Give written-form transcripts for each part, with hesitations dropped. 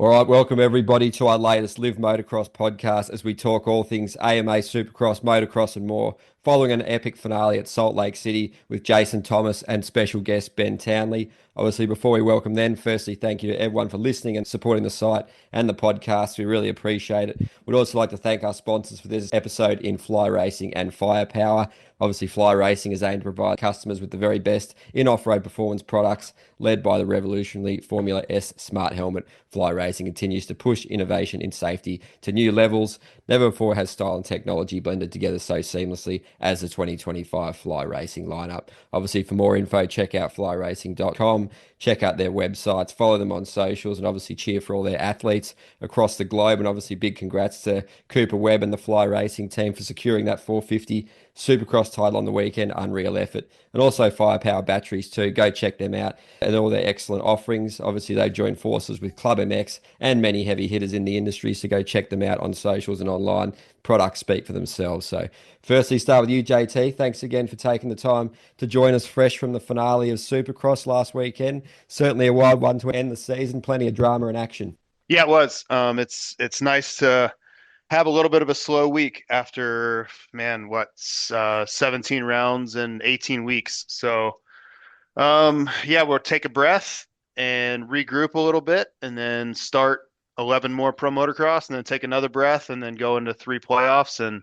All right, welcome everybody to our latest Live Motocross podcast as we talk all things AMA, Supercross, Motocross and more, following an epic finale at Salt Lake City with Jason Thomas and special guest Ben Townley. Obviously, before we welcome them, firstly, thank you to everyone for listening and supporting the site and the podcast. We really appreciate it. We'd also like to thank our sponsors for this episode in Fly Racing and Firepower. Obviously, Fly Racing is aimed to provide customers with the very best in off-road performance products, led by the revolutionary Formula S Smart Helmet. Fly Racing continues to push innovation in safety to new levels. Never before has style and technology blended together so seamlessly as the 2025 Fly Racing lineup. Obviously, for more info, check out flyracing.com. Check out their websites, follow them on socials, and obviously cheer for all their athletes across the globe. And obviously, big congrats to Cooper Webb and the Fly Racing team for securing that 450 Supercross title on the weekend. Unreal effort. And also Firepower batteries too. Go check them out and all their excellent offerings. Obviously, they join forces with Club MX and many heavy hitters in the industry. So go check them out on socials and online. Products speak for themselves. So firstly, start with you, JT. Thanks again for taking the time to join us fresh from the finale of Supercross last weekend. Certainly a wild one to end the season. Plenty of drama and action. Yeah, it was. It's nice to have a little bit of a slow week after, 17 rounds and 18 weeks. So, yeah, we'll take a breath and regroup a little bit and then start 11 more pro motocross and then take another breath and then go into 3 playoffs and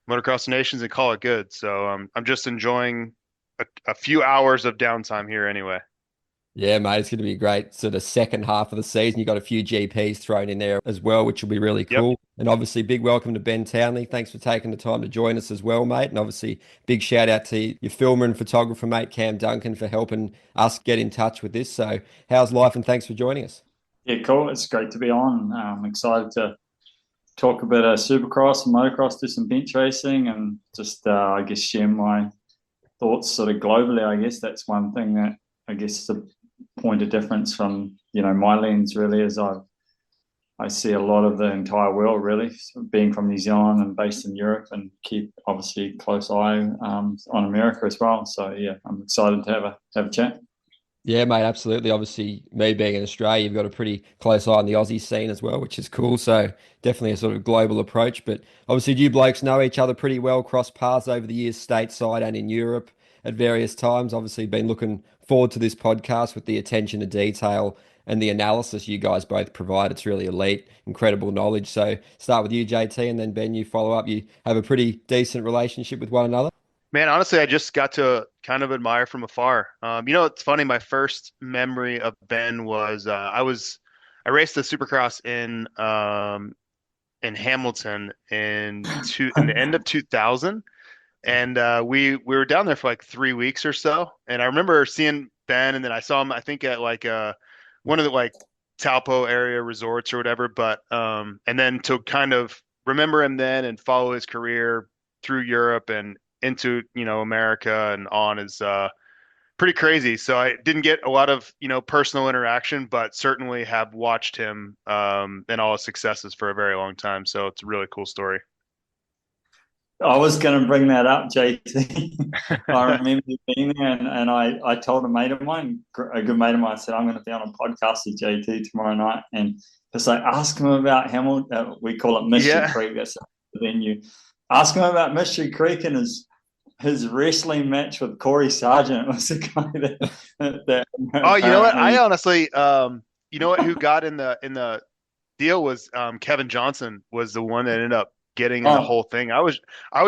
motocross nations and call it good. So, I'm just enjoying a few hours of downtime here anyway. Yeah, mate, it's going to be great. So the second half of the season, you got a few GPs thrown in there as well, which will be really Yep. cool. And obviously, big welcome to Ben Townley. Thanks for taking the time to join us as well, mate. And obviously, big shout out to your filmer and photographer, mate, Cam Duncan, for helping us get in touch with this. So how's life and thanks for joining us? Yeah, cool. It's great to be on. I'm excited to talk a bit of Supercross and motocross, do some bench racing, and just, I guess, share my thoughts sort of globally. I guess that's one thing that I guess is a point of difference from my lens really is I see a lot of the entire world really, so being from New Zealand and based in Europe, and keep obviously close eye on America as well. So yeah, I'm excited to have a chat. Yeah, mate, absolutely. Obviously, me being in Australia, you've got a pretty close eye on the Aussie scene as well, which is cool. So definitely a sort of global approach. But obviously, you blokes know each other pretty well, cross paths over the years, stateside and in Europe at various times. Obviously, been looking forward to this podcast with the attention to detail and the analysis you guys both provide. It's really elite, incredible knowledge. So start with you, JT, and then Ben, you follow up. You have a pretty decent relationship with one another. Man, honestly, I just got to kind of admire from afar. It's funny. My first memory of Ben was I raced the Supercross in Hamilton in the end of 2000, and we were down there for like 3 weeks or so. And I remember seeing Ben, and then I saw him, I think at like one of the like Taupo area resorts or whatever. But and then to kind of remember him then and follow his career through Europe and into America and on is pretty crazy. So I didn't get a lot of personal interaction, but certainly have watched him and all his successes for a very long time. So it's a really cool story. I was going to bring that up, JT. I remember being there, and I told a mate of mine, a good mate of mine, I said, I'm going to be on a podcast with JT tomorrow night. And just like, ask him about Hamilton. We call it Mystery Creek. That's the venue. Ask him about Mystery Creek and his wrestling match with Corey Sargent. Was the guy that oh, you know what? I honestly, who got in the deal was Kevin Johnson was the one that ended up getting in the whole thing. I was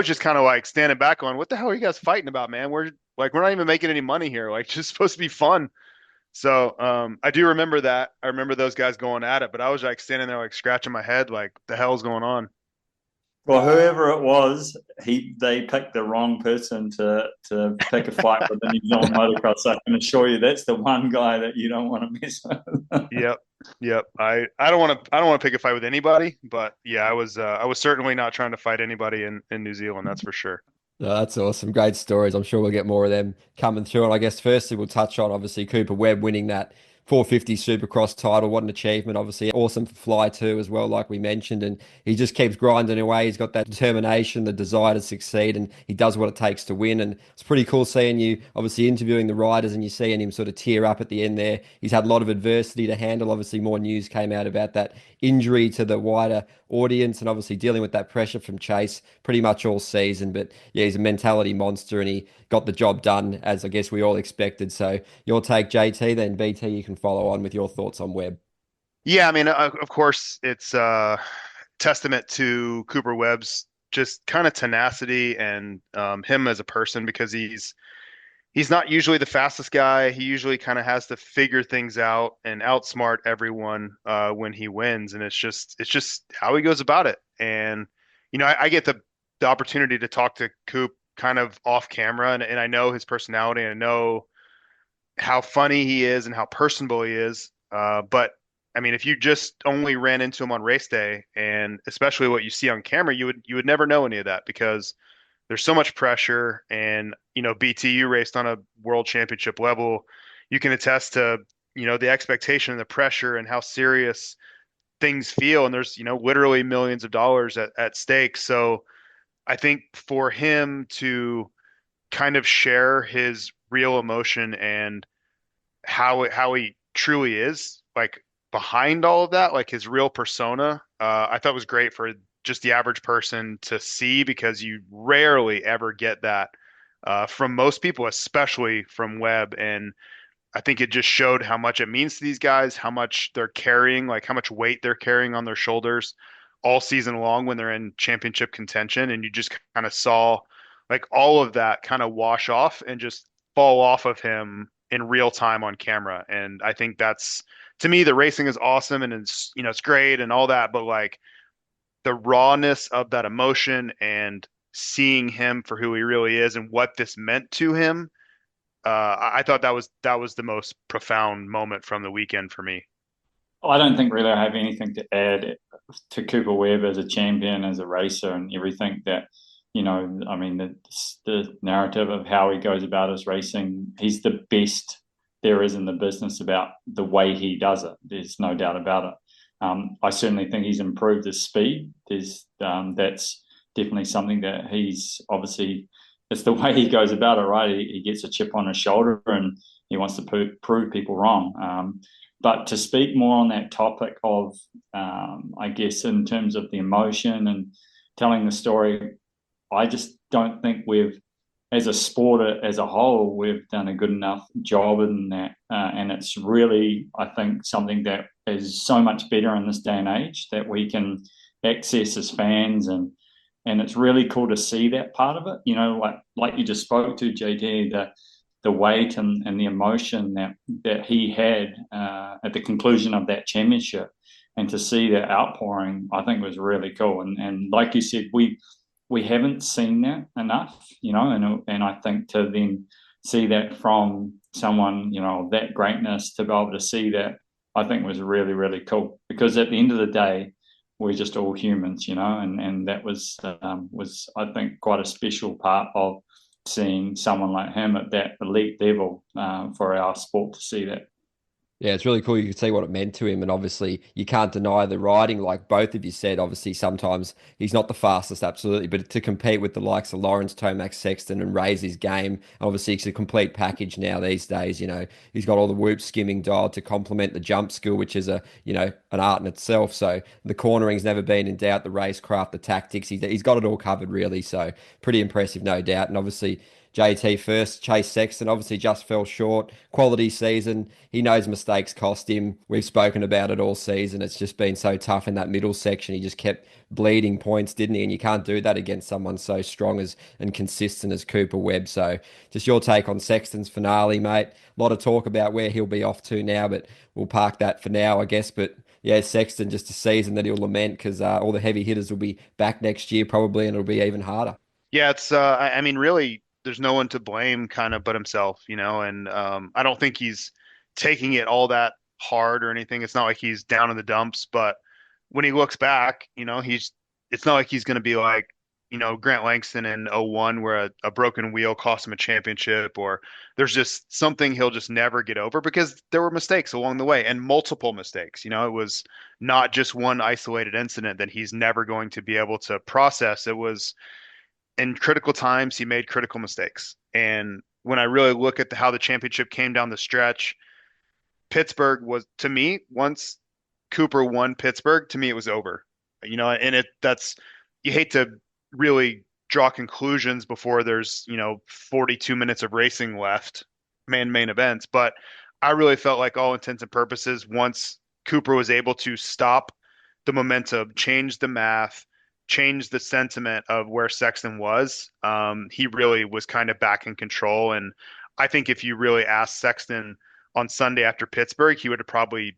just kind of like standing back going, what the hell are you guys fighting about, man? We're not even making any money here. Like, it's just supposed to be fun. So I do remember that. I remember those guys going at it, but I was like standing there like scratching my head like, the hell's going on? Well, whoever it was, they picked the wrong person to pick a fight with the New Zealand motocross. I can assure you, that's the one guy that you don't want to mess with. Yep. I don't want to pick a fight with anybody, but yeah, I was certainly not trying to fight anybody in New Zealand. That's for sure. No, that's awesome. Great stories. I'm sure we'll get more of them coming through. And I guess firstly, we'll touch on obviously Cooper Webb winning that 450 Supercross title. What an achievement. Obviously awesome for Fly 2 as well, like we mentioned. And he just keeps grinding away. He's got that determination, the desire to succeed, and he does what it takes to win. And it's pretty cool seeing you obviously interviewing the riders and you seeing him sort of tear up at the end there. He's had a lot of adversity to handle. Obviously more news came out about that injury to the wider audience and obviously dealing with that pressure from Chase pretty much all season. But yeah, he's a mentality monster and he got the job done as I guess we all expected. So your take, JT, then BT, you can follow on with your thoughts on Webb. Yeah, I mean, of course, it's testament to Cooper Webb's just kind of tenacity and him as a person because he's not usually the fastest guy. He usually kind of has to figure things out and outsmart everyone when he wins, and it's just how he goes about it. And I get the opportunity to talk to Coop kind of off camera, and I know his personality, and I know how funny he is and how personable he is. But I mean, if you just only ran into him on race day, and especially what you see on camera, you would never know any of that because there's so much pressure. And BTU raced on a world championship level. You can attest to the expectation and the pressure and how serious things feel. And there's literally millions of dollars at stake. So I think for him to kind of share his real emotion and how he truly is, like behind all of that, like his real persona, I thought was great for just the average person to see because you rarely ever get that from most people, especially from Webb. And I think it just showed how much it means to these guys, how much they're carrying, like how much weight they're carrying on their shoulders all season long when they're in championship contention. And you just kind of saw like all of that kind of wash off and just fall off of him in real time on camera. And I think that's, to me, the racing is awesome and it's great and all that, but like the rawness of that emotion and seeing him for who he really is and what this meant to him, I thought that was the most profound moment from the weekend for me. I don't think really I have anything to add to Cooper Webb as a champion, as a racer, and everything that, I mean, the narrative of how he goes about his racing, he's the best there is in the business about the way he does it. There's no doubt about it. I certainly think he's improved his speed. That's definitely something that he's obviously, it's the way he goes about it, right? He gets a chip on his shoulder and he wants to prove people wrong. But to speak more on that topic of, I guess, in terms of the emotion and telling the story, I just don't think as a sport as a whole, we've done a good enough job in that. And it's really, I think, something that is so much better in this day and age that we can access as fans. And it's really cool to see that part of it, like you just spoke to, JD, the weight and the emotion that he had at the conclusion of that championship, and to see that outpouring, I think was really cool. And like you said, we haven't seen that enough, and I think to then see that from someone, of that greatness, to be able to see that, I think was really, really cool, because at the end of the day, we're just all humans, and that was I think quite a special part of seeing someone like him at that elite level for our sport to see that. Yeah, it's really cool. You can see what it meant to him. And obviously, you can't deny the riding, like both of you said. Obviously, sometimes he's not the fastest, absolutely. But to compete with the likes of Lawrence, Tomac, Sexton and raise his game, obviously, it's a complete package now these days. He's got all the whoop skimming dialed to complement the jump skill, which is an art in itself. So the cornering's never been in doubt, the racecraft, the tactics. He's got it all covered, really. So pretty impressive, no doubt. And obviously, JT first, Chase Sexton obviously just fell short. Quality season. He knows mistakes cost him. We've spoken about it all season. It's just been so tough in that middle section. He just kept bleeding points, didn't he? And you can't do that against someone so strong and consistent as Cooper Webb. So just your take on Sexton's finale, mate. A lot of talk about where he'll be off to now, but we'll park that for now, I guess. But yeah, Sexton, just a season that he'll lament because all the heavy hitters will be back next year probably, and it'll be even harder. Yeah, it's I mean, really, there's no one to blame kind of but himself, and I don't think he's taking it all that hard or anything. It's not like he's down in the dumps, but when he looks back, it's not like he's going to be like, Grant Langston in '01 where a broken wheel cost him a championship, or there's just something he'll just never get over because there were mistakes along the way and multiple mistakes. It was not just one isolated incident that he's never going to be able to process. It was in critical times, he made critical mistakes. And when I really look at how the championship came down the stretch, Pittsburgh was, to me, once Cooper won Pittsburgh, to me it was over. And that's, you hate to really draw conclusions before there's 42 minutes of racing left, main events, but I really felt like all intents and purposes, once Cooper was able to stop the momentum, change the math, change the sentiment of where Sexton was, he really was kind of back in control. And I think if you really asked Sexton on Sunday after Pittsburgh, he would have probably,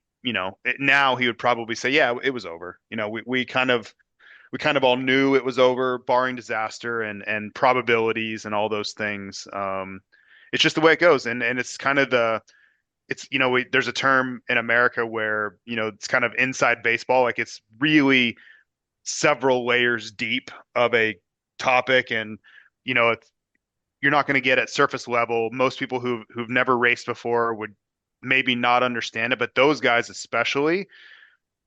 now he would probably say, yeah, it was over. We kind of all knew it was over, barring disaster and probabilities and all those things. It's just the way it goes, and it's kind of there's a term in America where it's kind of inside baseball, like it's really several layers deep of a topic, and you're not going to get at surface level. Most people who've never raced before would maybe not understand it, but those guys especially,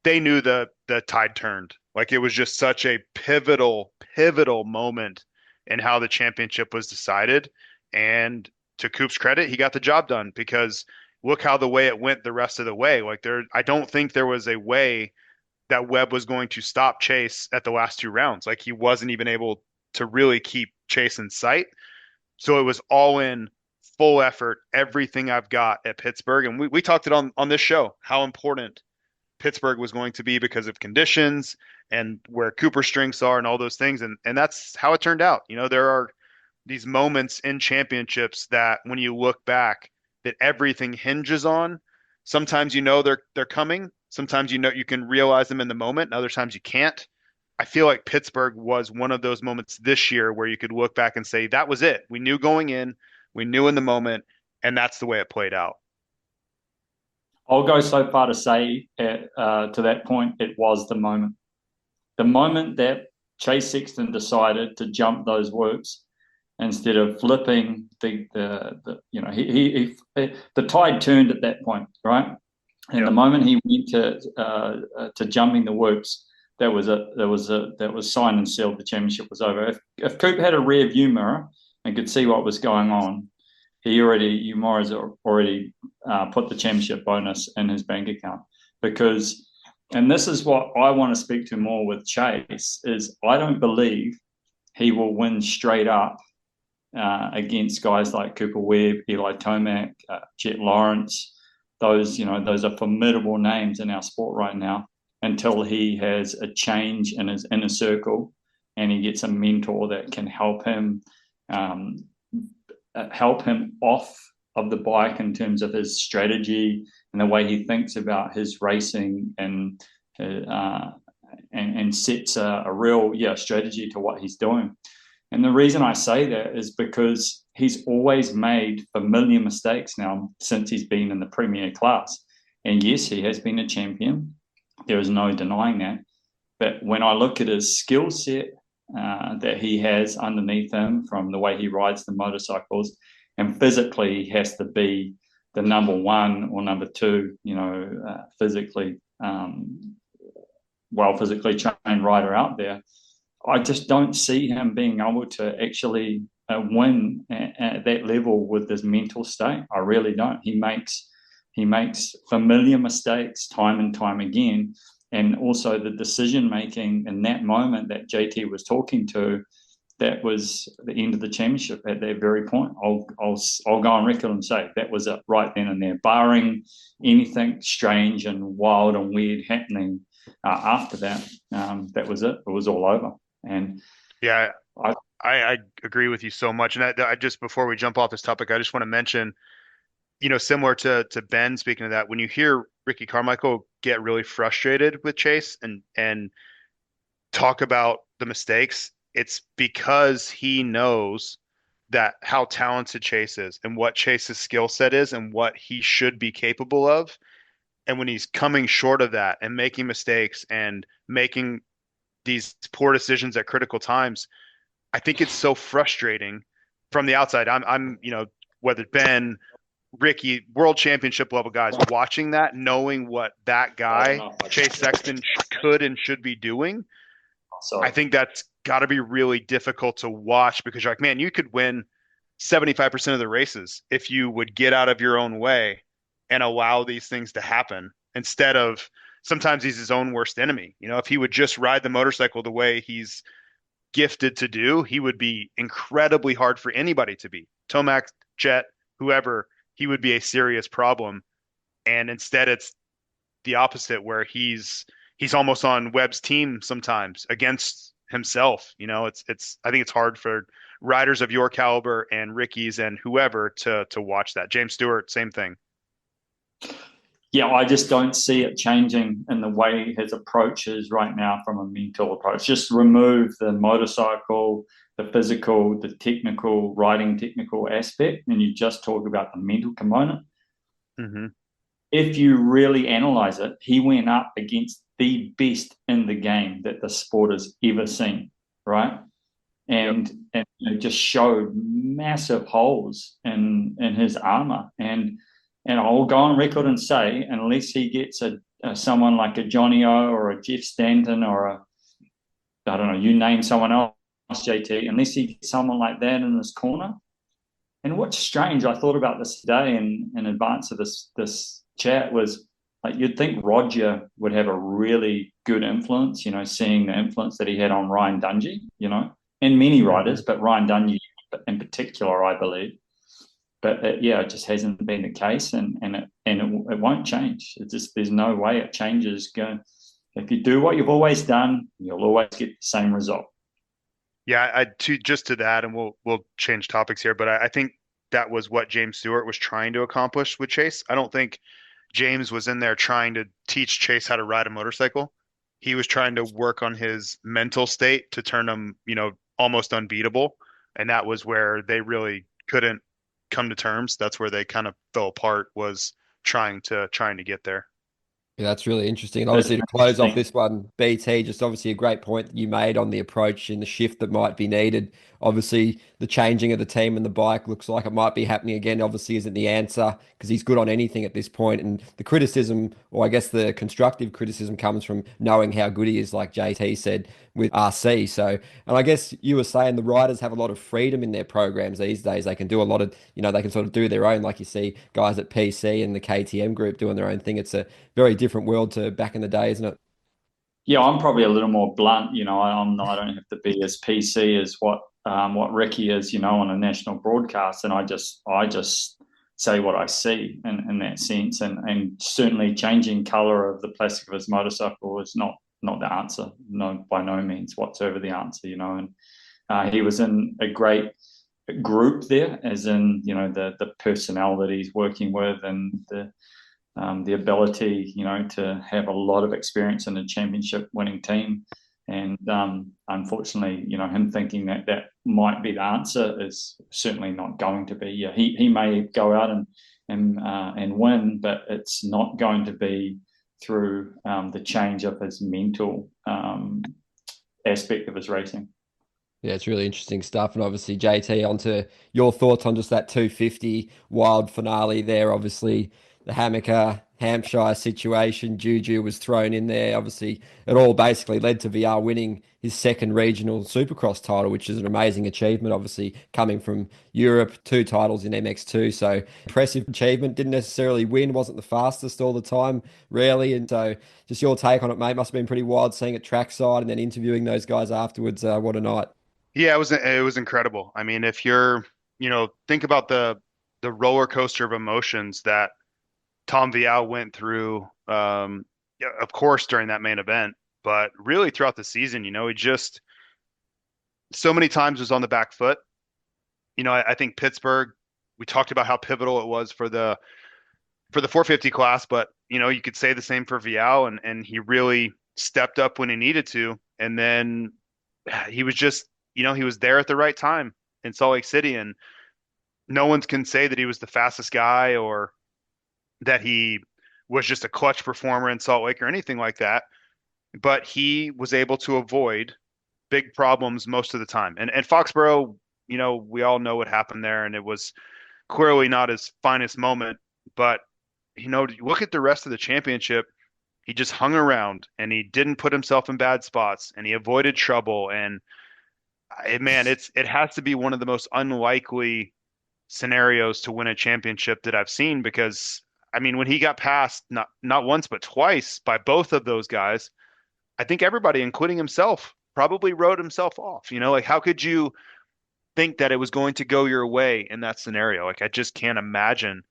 they knew the tide turned. Like it was just such a pivotal moment in how the championship was decided. And to Coop's credit, he got the job done because look how the way it went the rest of the way. Like I don't think there was a way that Webb was going to stop Chase at the last two rounds. Like he wasn't even able to really keep Chase in sight. So it was all in, full effort, everything I've got at Pittsburgh. And we talked it on this show, how important Pittsburgh was going to be because of conditions and where Cooper's strengths are and all those things. And that's how it turned out. There are these moments in championships that when you look back, that everything hinges on. Sometimes they're coming. Sometimes you can realize them in the moment, and other times you can't. I feel like Pittsburgh was one of those moments this year where you could look back and say, that was it. We knew going in, we knew in the moment, and that's the way it played out. I'll go so far to say to that point, it was the moment. The moment that Chase Sexton decided to jump those whoops instead of flipping the tide turned at that point, right? And the moment he went to jumping the whoops, that was signed and sealed. The championship was over. If Coop had a rear view mirror and could see what was going on, Morris already put the championship bonus in his bank account. Because, and this is what I want to speak to more with Chase, is I don't believe he will win straight up against guys like Cooper Webb, Eli Tomac, Jet Lawrence. Those are formidable names in our sport right now, until he has a change in his inner circle and he gets a mentor that can help him off of the bike in terms of his strategy and the way he thinks about his racing and sets a real strategy to what he's doing. And the reason I say that is because he's always made familiar mistakes now since he's been in the premier class. And yes, he has been a champion. There is no denying that. But when I look at his skill set that he has underneath him, from the way he rides the motorcycles, and physically he has to be the number one or number two, physically trained rider out there, I just don't see him being able to actually win at that level with his mental state. I really don't. He makes familiar mistakes time and time again. And also the decision making in that moment that JT was talking to, that was the end of the championship at that very point. I'll go on record and say that was it right then and there, barring anything strange and wild and weird happening after that. That was it. It was all over. And yeah, I agree with you so much. And I just, before we jump off this topic, I just want to mention, similar to Ben, speaking of that, when you hear Ricky Carmichael get really frustrated with Chase and talk about the mistakes, it's because he knows that how talented Chase is and what Chase's skill set is and what he should be capable of. And when he's coming short of that and making mistakes and making these poor decisions at critical times, I think it's so frustrating from the outside. I'm, whether Ben, Ricky, world championship level guys watching that, knowing what that guy, Chase Sexton, could and should be doing. I Sorry. think that's got to be really difficult to watch because you're like, man, you could win 75% of the races if you would get out of your own way and allow these things to happen instead of sometimes he's his own worst enemy. If he would just ride the motorcycle the way he's gifted to do, he would be incredibly hard for anybody to beat. Tomac, Jet, whoever, he would be a serious problem. And instead it's the opposite where he's almost on Webb's team sometimes against himself. It's I think it's hard for riders of your caliber and Ricky's and whoever to watch that. James Stewart, same thing. Yeah, I just don't see it changing in the way his approach is right now from a mental approach. Just remove the motorcycle, the physical, the technical, riding technical aspect, and you just talk about the mental component. Mm-hmm. If you really analyze it, he went up against the best in the game that the sport has ever seen, right? And it just showed massive holes in his armor. And I'll go on record and say, unless he gets someone like a Johnny O or a Jeff Stanton or I don't know, you name someone else, JT, unless he gets someone like that in his corner. And what's strange, I thought about this today in advance of this chat was like you'd think Roger would have a really good influence, seeing the influence that he had on Ryan Dungey, and many riders, but Ryan Dungey in particular, I believe. But it just hasn't been the case, and it won't change. It's just there's no way it changes. If you do what you've always done, you'll always get the same result. Yeah, to that, and we'll change topics here, but I think that was what James Stewart was trying to accomplish with Chase. I don't think James was in there trying to teach Chase how to ride a motorcycle. He was trying to work on his mental state to turn him, almost unbeatable, and that was where they really couldn't come to terms. That's where they kind of fell apart, was trying to get there. Yeah, that's really interesting. And obviously, to close off this one, BT, just obviously a great point that you made on the approach and the shift that might be needed. Obviously, the changing of the team and the bike looks like it might be happening again. Obviously, isn't the answer because he's good on anything at this point. And the criticism, or I guess the constructive criticism, comes from knowing how good he is, like JT said, with RC. So, and I guess you were saying the riders have a lot of freedom in their programs these days. They can do a lot of, they can sort of do their own, like you see guys at PC and the KTM group doing their own thing. It's a very different world to back in the day, isn't it? Yeah, I'm probably a little more blunt. I don't have to be as PC as what Ricky is, on a national broadcast, and I just say what I see in that sense, and certainly changing colour of the plastic of his motorcycle is not the answer. No, by no means whatsoever the answer. And he was in a great group there, as in the personnel that he's working with and the ability, to have a lot of experience in a championship winning team. And unfortunately, him thinking that might be the answer is certainly not going to be. Yeah, he may go out and win, but it's not going to be through the change of his mental aspect of his racing. Yeah, it's really interesting stuff. And obviously, JT, onto your thoughts on just that 250 wild finale there. Obviously, the Hammaker Hampshire situation, Juju was thrown in there. Obviously, it all basically led to VR winning his second regional Supercross title, which is an amazing achievement. Obviously, coming from Europe, 2 titles in MX2. So, impressive achievement. Didn't necessarily win, wasn't the fastest all the time, rarely. And so, just your take on it, mate. Must have been pretty wild seeing it trackside and then interviewing those guys afterwards. What a night. Yeah, it was incredible. I mean, if you're, think about the roller coaster of emotions that Tom Vial went through, yeah, of course, during that main event, but really throughout the season, he just so many times was on the back foot. I think Pittsburgh, we talked about how pivotal it was for the 450 class, but you could say the same for Vial, and he really stepped up when he needed to, and then he was just, he was there at the right time in Salt Lake City, and no one can say that he was the fastest guy or that he was just a clutch performer in Salt Lake or anything like that. But he was able to avoid big problems most of the time. And Foxborough, we all know what happened there, and it was clearly not his finest moment. But look at the rest of the championship. He just hung around and he didn't put himself in bad spots and he avoided trouble. And man, it has to be one of the most unlikely scenarios to win a championship that I've seen, because I mean, when he got passed not once but twice by both of those guys, I think everybody, including himself, probably wrote himself off. Like, how could you think that it was going to go your way in that scenario? Like, I just can't imagine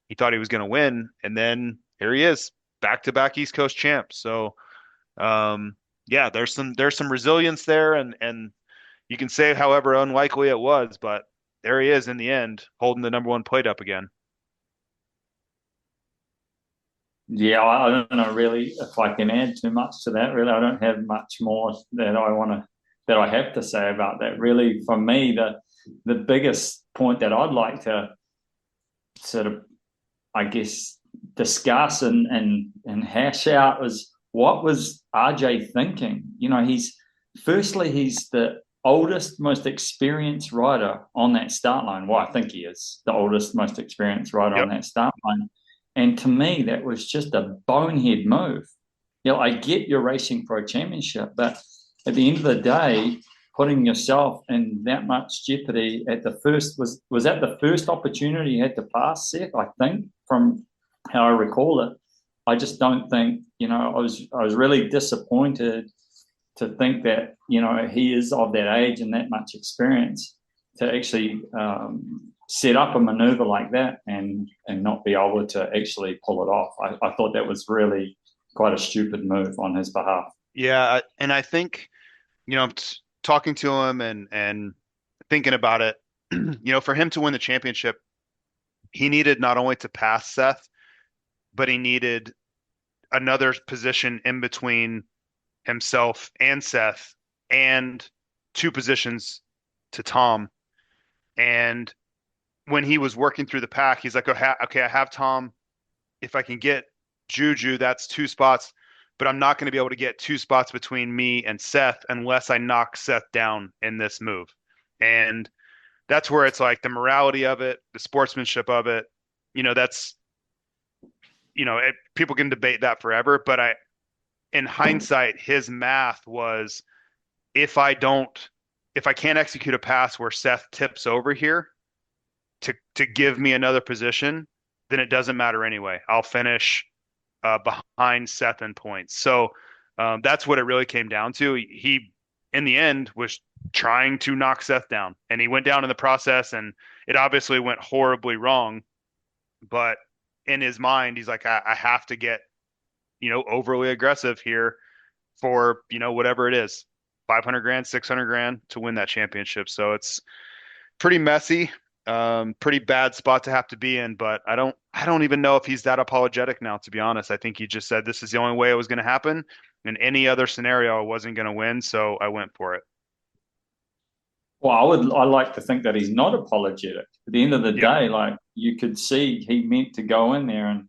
he thought he was going to win, and then here he is, back-to-back East Coast champ. So, yeah, there's some resilience there, and you can say however unlikely it was, but there he is in the end, holding the number one plate up again. Yeah, I don't know really if I can add too much to that. Really, I don't have much more that I have to say about that. Really, for me, the biggest point that I'd like to sort of, I guess, discuss and hash out is, what was RJ thinking? He's the oldest, most experienced rider on that start line. Well, I think he is the oldest, most experienced rider on that start line. And to me, that was just a bonehead move. I get you're racing for a championship, but at the end of the day, putting yourself in that much jeopardy at the first, was that the first opportunity you had to pass, Seth? I think, from how I recall it. I just don't think, I was really disappointed to think that, he is of that age and that much experience to actually set up a maneuver like that and not be able to actually pull it off. I thought that was really quite a stupid move on his behalf. Yeah, and I think, talking to him and thinking about it, for him to win the championship, he needed not only to pass Seth, but he needed another position in between himself and Seth, and 2 positions to Tom. And when he was working through the pack, he's like, okay, I have Tom. If I can get Juju, that's 2 spots, but I'm not going to be able to get 2 spots between me and Seth unless I knock Seth down in this move. And that's where it's like the morality of it, the sportsmanship of it, that's, people can debate that forever, but in hindsight, his math was, if I can't execute a pass where Seth tips over here to give me another position, then it doesn't matter anyway. I'll finish behind Seth in points. So that's what it really came down to. He, in the end, was trying to knock Seth down, and he went down in the process, and it obviously went horribly wrong. But in his mind, he's like, I have to get, overly aggressive here for, whatever it is, 500 grand, 600 grand to win that championship. So it's pretty messy, pretty bad spot to have to be in, but I don't even know if he's that apologetic now, to be honest. I think he just said, this is the only way it was going to happen. In any other scenario, I wasn't going to win, so I went for it. Well, I like to think that he's not apologetic. At the end of the day, like, you could see he meant to go in there, and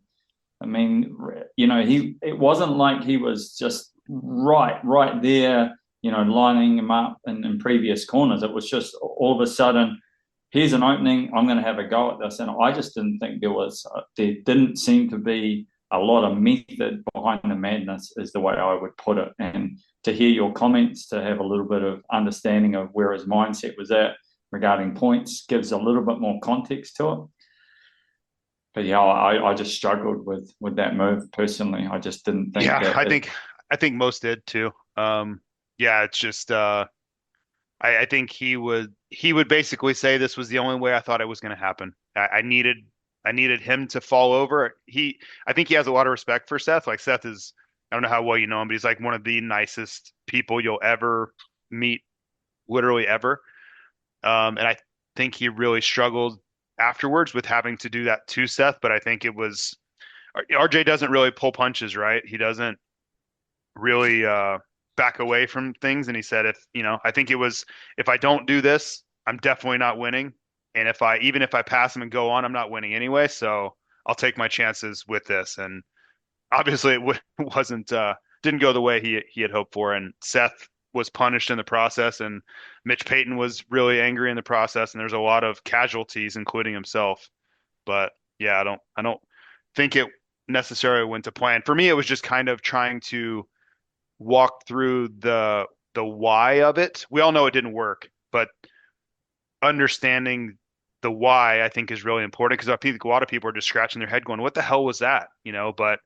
I mean, it wasn't like he was just right there, lining him up in previous corners. It was just all of a sudden, here's an opening, I'm going to have a go at this. And I just didn't think there didn't seem to be a lot of method behind the madness, is the way I would put it. And to hear your comments, to have a little bit of understanding of where his mindset was at regarding points, gives a little bit more context to it. But yeah, I just struggled with that move personally. I just didn't think. Yeah, I think most did too. Yeah, it's just I think he would basically say, this was the only way I thought it was going to happen. I needed him to fall over. I think he has a lot of respect for Seth. Like, Seth is, I don't know how well you know him, but he's like one of the nicest people you'll ever meet, literally ever. And I think he really struggled afterwards with having to do that to Seth. But I think it was, RJ doesn't really pull punches, right? He doesn't really back away from things. And he said, I think it was, if I don't do this, I'm definitely not winning. And even if I pass him and go on, I'm not winning anyway. So I'll take my chances with this. And obviously it wasn't, didn't go the way he had hoped for. And Seth was punished in the process, and Mitch Payton was really angry in the process, and there's a lot of casualties, including himself. But yeah, I don't think it necessarily went to plan. For me, it was just kind of trying to walk through the why of it. We all know it didn't work, but understanding the why I think is really important, because I think a lot of people are just scratching their head going, what the hell was that? But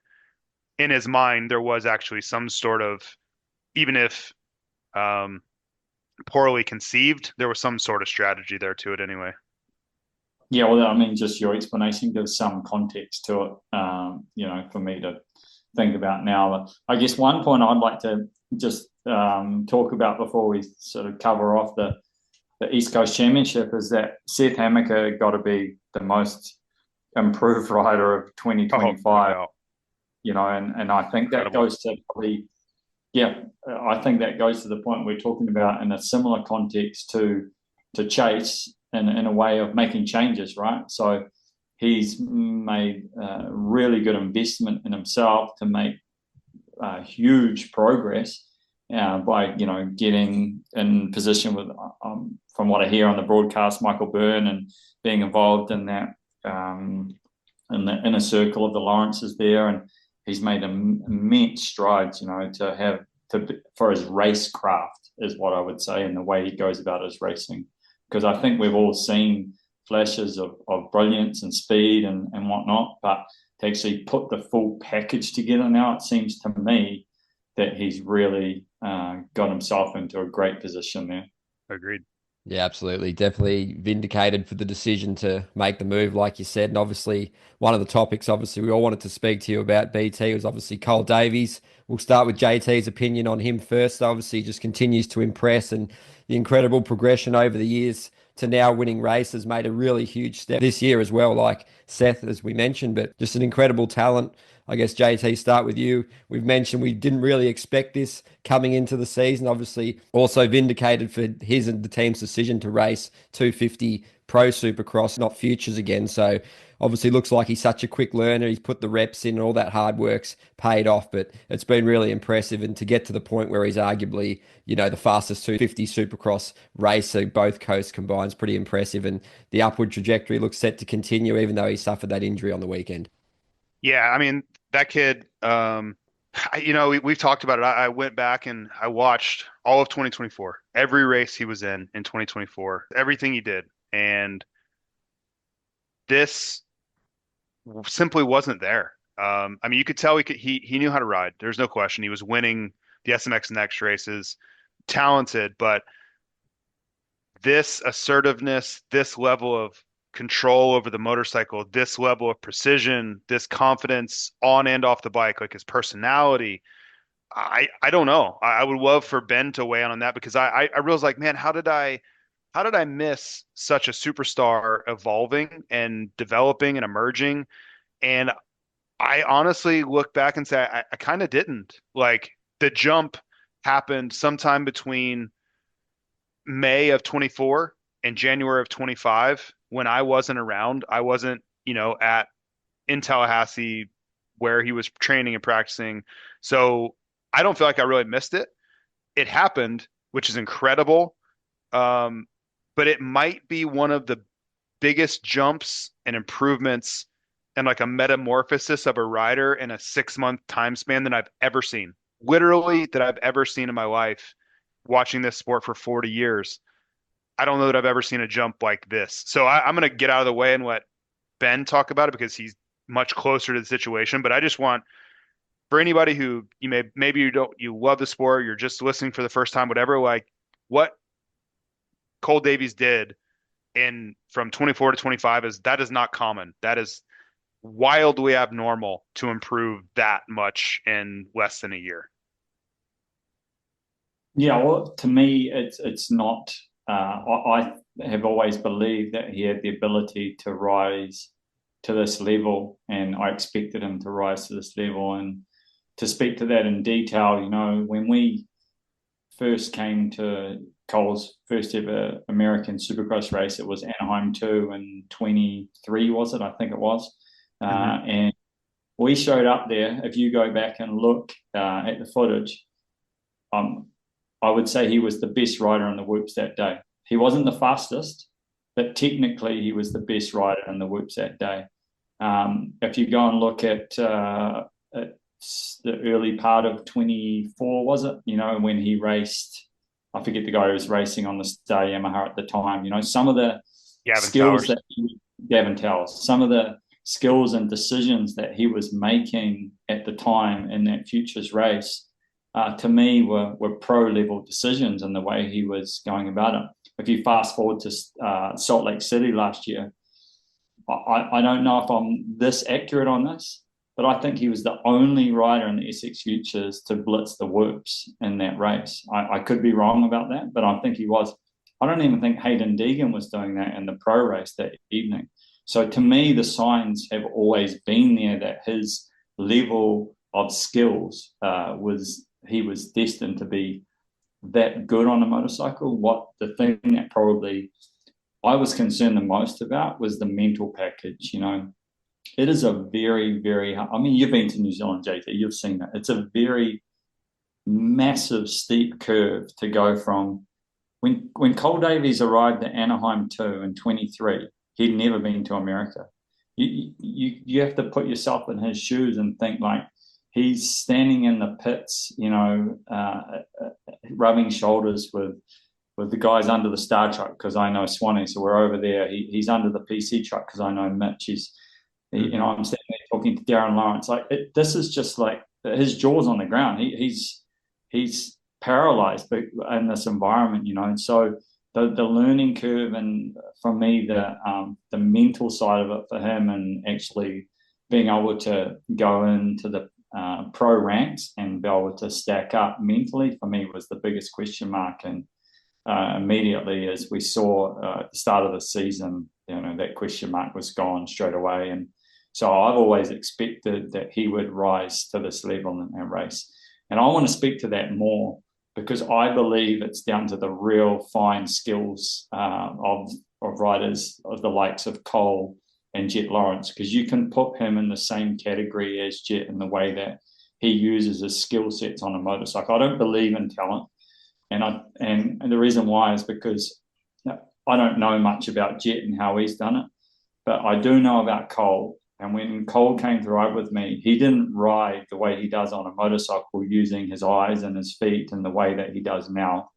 in his mind, there was actually some sort of, even if um, poorly conceived, there was some sort of strategy there to it anyway. Yeah, well, I mean, just your explanation gives some context to it, for me to think about now. I guess one point I'd like to just talk about before we sort of cover off the East Coast Championship is that Seth Hammaker got to be the most improved rider of 2025. Oh, and I think that goes to probably, I think that goes to the point we're talking about in a similar context to Chase in a way of making changes, right? So he's made really good investment in himself to make huge progress by getting in position with, from what I hear on the broadcast, Michael Byrne, and being involved in that in the inner circle of the Lawrences there, and he's made immense strides, for his racecraft is what I would say, and the way he goes about his racing. Because I think we've all seen flashes of brilliance and speed and whatnot, but to actually put the full package together now, it seems to me that he's really got himself into a great position there. Agreed. Yeah, absolutely. Definitely vindicated for the decision to make the move, like you said. And obviously, one of the topics, obviously, we all wanted to speak to you about BT was obviously Cole Davies. We'll start with JT's opinion on him first. Obviously, he just continues to impress, and the incredible progression over the years to now winning races made a really huge step this year as well, like Seth, as we mentioned, but just an incredible talent. I guess, JT, start with you. We've mentioned we didn't really expect this coming into the season. Obviously, also vindicated for his and the team's decision to race 250 Pro Supercross, not Futures again. So obviously looks like he's such a quick learner. He's put the reps in and all that hard work's paid off, but it's been really impressive. And to get to the point where he's arguably, the fastest 250 Supercross racer, both coasts combined, is pretty impressive. And the upward trajectory looks set to continue, even though he suffered that injury on the weekend. Yeah, I mean, that kid, we've talked about it. I went back and I watched all of 2024, every race he was in 2024, everything he did. And this simply wasn't there. I mean, you could tell he knew how to ride. There's no question. He was winning the SMX Next races, talented, but this assertiveness, this level of control over the motorcycle, this level of precision, this confidence on and off the bike, like his personality, I don't know. I would love for Ben to weigh in on that, because I realized, like, man, how did I miss such a superstar evolving and developing and emerging? And I honestly look back and say I kind of didn't. Like, the jump happened sometime between May of 24 and January of 25, when I wasn't around. I wasn't, in Tallahassee where he was training and practicing. So I don't feel like I really missed it. It happened, which is incredible. But it might be one of the biggest jumps and improvements and like a metamorphosis of a rider in a 6-month time span that I've ever seen. Literally, that I've ever seen in my life, watching this sport for 40 years. I don't know that I've ever seen a jump like this. So I'm going to get out of the way and let Ben talk about it, because he's much closer to the situation. But I just want, for anybody who maybe you love the sport, you're just listening for the first time, whatever, like what Cole Davies did from 24 to 25 that is not common. That is wildly abnormal to improve that much in less than a year. Yeah, well, to me, it's not. I have always believed that he had the ability to rise to this level, and I expected him to rise to this level. And to speak to that in detail, when we first came to Cole's first ever American Supercross race, it was Anaheim 2 in 23, was it? I think it was. And we showed up there. If you go back and look at the footage, I would say he was the best rider in the whoops that day. He wasn't the fastest, but technically he was the best rider in the whoops that day. If you go and look at the early part of 24, was it? When he raced, I forget the guy who was racing on the Star Yamaha at the time. Some of the skills that Gavin Towers, some of the skills and decisions that he was making at the time in that futures race, to me were pro level decisions in the way he was going about it. If you fast forward to Salt Lake City last year, I don't know if I'm this accurate on this, but I think he was the only rider in the SX Futures to blitz the whoops in that race. I could be wrong about that, but I think he was. I don't even think Hayden Deegan was doing that in the pro race that evening. So to me, the signs have always been there that his level of skills he was destined to be that good on a motorcycle. The thing that probably I was concerned the most about was the mental package. It is a very, very hard. I mean, you've been to New Zealand, JT, you've seen it. It's a very massive, steep curve to go from when Cole Davies arrived at Anaheim 2 in 23, he'd never been to America. You have to put yourself in his shoes and think like he's standing in the pits, rubbing shoulders with the guys under the Star truck because I know Swanee, so we're over there. He's under the PC truck because I know Mitch. I'm standing there talking to Darren Lawrence. Like this is just like his jaw's on the ground. He's paralyzed in this environment, and so the learning curve and for me the mental side of it for him and actually being able to go into the pro ranks and be able to stack up mentally for me was the biggest question mark. And immediately as we saw at the start of the season, that question mark was gone straight away. And so I've always expected that he would rise to this level in that race. And I want to speak to that more because I believe it's down to the real fine skills of riders of the likes of Cole and Jet Lawrence, because you can put him in the same category as Jet in the way that he uses his skill sets on a motorcycle. I don't believe in talent. And the reason why is because I don't know much about Jet and how he's done it, but I do know about Cole. And when Cole came to ride with me, he didn't ride the way he does on a motorcycle using his eyes and his feet in the way that he does now.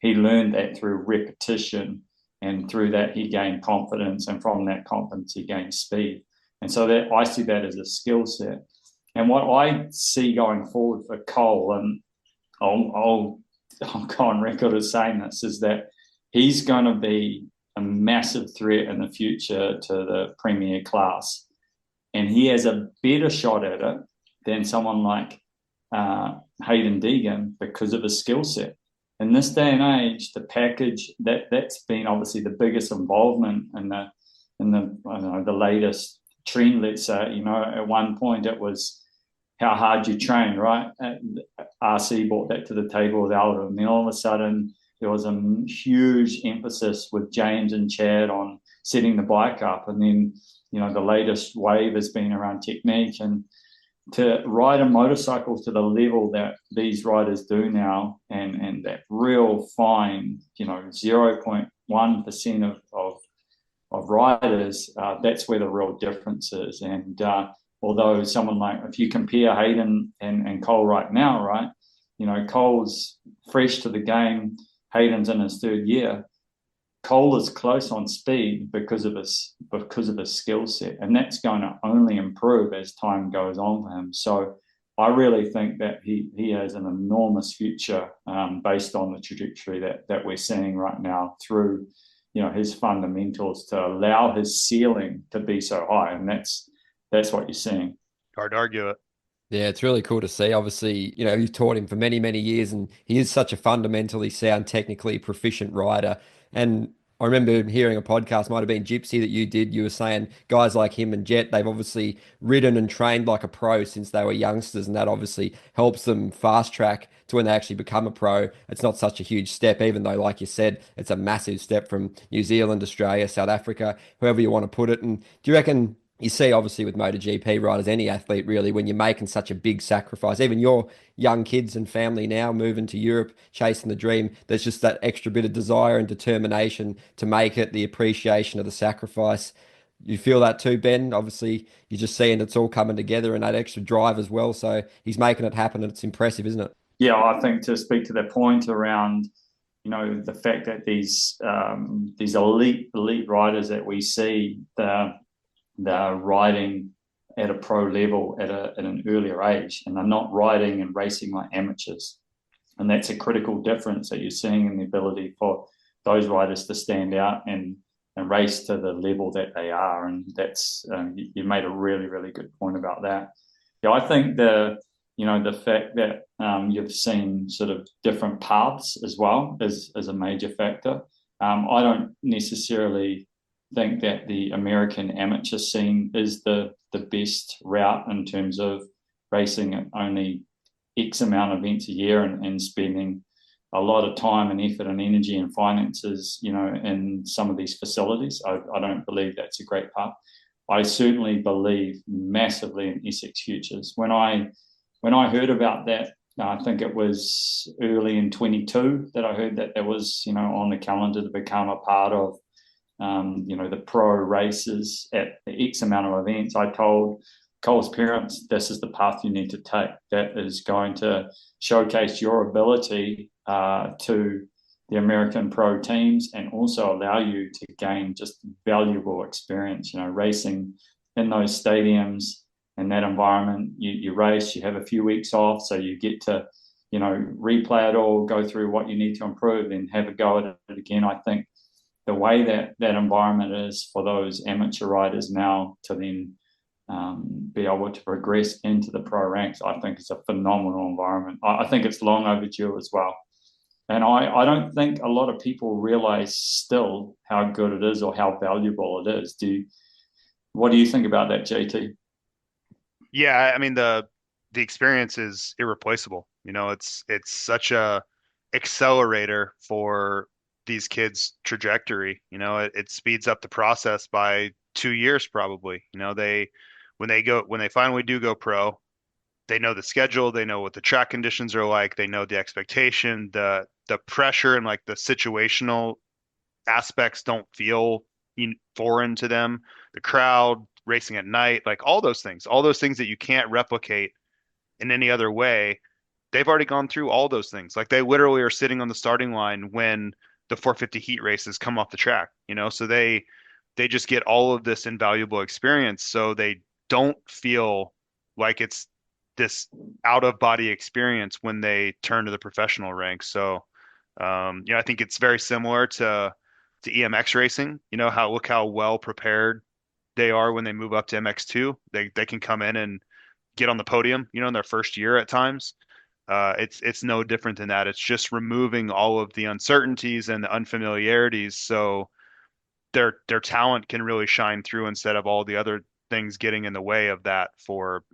He learned that through repetition, and through that he gained confidence, and from that confidence he gained speed. And so that I see that as a skill set. And what I see going forward for Cole, and I'll go on record as saying this, is that he's going to be a massive threat in the future to the premier class. And he has a better shot at it than someone like Hayden Deegan because of his skill set. In this day and age, the package that's been obviously the biggest involvement in the latest trend. Let's say, at one point it was how hard you train, right? RC brought that to the table with Aldo, and then all of a sudden there was a huge emphasis with James and Chad on setting the bike up, and then the latest wave has been around technique. And to ride a motorcycle to the level that these riders do now, and that real fine 0.1% of riders, that's where the real difference is. And although someone like, if you compare Hayden and Cole right now, right, Cole's fresh to the game, Hayden's in his third year. Cole is close on speed because of his skill set, and that's going to only improve as time goes on for him. So I really think that he has an enormous future based on the trajectory that we're seeing right now through his fundamentals to allow his ceiling to be so high, and that's what you're seeing. Hard to argue it. Yeah, it's really cool to see. Obviously, you've taught him for many, many years, and he is such a fundamentally sound, technically proficient rider. And I remember hearing a podcast, might have been Gypsy that you did. You were saying guys like him and Jet, they've obviously ridden and trained like a pro since they were youngsters, and that obviously helps them fast track to when they actually become a pro. It's not such a huge step, even though, like you said, it's a massive step from New Zealand, Australia, South Africa, whoever you want to put it. And do you reckon you see obviously with MotoGP riders, any athlete really, when you're making such a big sacrifice, even your young kids and family now moving to Europe, chasing the dream, there's just that extra bit of desire and determination to make it, the appreciation of the sacrifice. You feel that too, Ben? Obviously, you're just seeing it's all coming together and that extra drive as well. So he's making it happen and it's impressive, isn't it? Yeah, I think to speak to that point around, the fact that these elite riders that we see, they're riding at a pro level at an earlier age, and they're not riding and racing like amateurs. And that's a critical difference that you're seeing in the ability for those riders to stand out and race to the level that they are. And that's you made a really, really good point about that. Yeah, I think the fact that you've seen sort of different paths as well is a major factor. I don't necessarily think that the American amateur scene is the best route in terms of racing at only X amount of events a year and spending a lot of time and effort and energy and finances, in some of these facilities. I don't believe that's a great path. I certainly believe massively in Essex Futures. When I heard about that, I think it was early in 22 that I heard that there was, on the calendar to become a part of, the pro races at X amount of events. I told Cole's parents, this is the path you need to take. That is going to showcase your ability to the American pro teams and also allow you to gain just valuable experience, racing in those stadiums and that environment. You race, you have a few weeks off, so you get to, replay it all, go through what you need to improve and have a go at it again. I think the way that environment is for those amateur riders now to then be able to progress into the pro ranks, I think it's a phenomenal environment. I think it's long overdue as well. And I don't think a lot of people realize still how good it is or how valuable it is. What do you think about that, JT? Yeah, I mean the experience is irreplaceable. It's such a accelerator for these kids' trajectory. It speeds up the process by 2 years probably. When they finally do go pro, they know the schedule, they know what the track conditions are like, they know the expectation, the pressure and like the situational aspects don't feel foreign to them. The crowd, racing at night, like all those things that you can't replicate in any other way. They've already gone through all those things. Like they literally are sitting on the starting line when the 450 heat races come off the track, so they just get all of this invaluable experience. So they don't feel like it's this out of body experience when they turn to the professional ranks. So, I think it's very similar to EMX racing. Look how well prepared they are when they move up to MX2. They can come in and get on the podium, in their first year at times. It's no different than that. It's just removing all of the uncertainties and the unfamiliarities, so their talent can really shine through instead of all the other things getting in the way of that for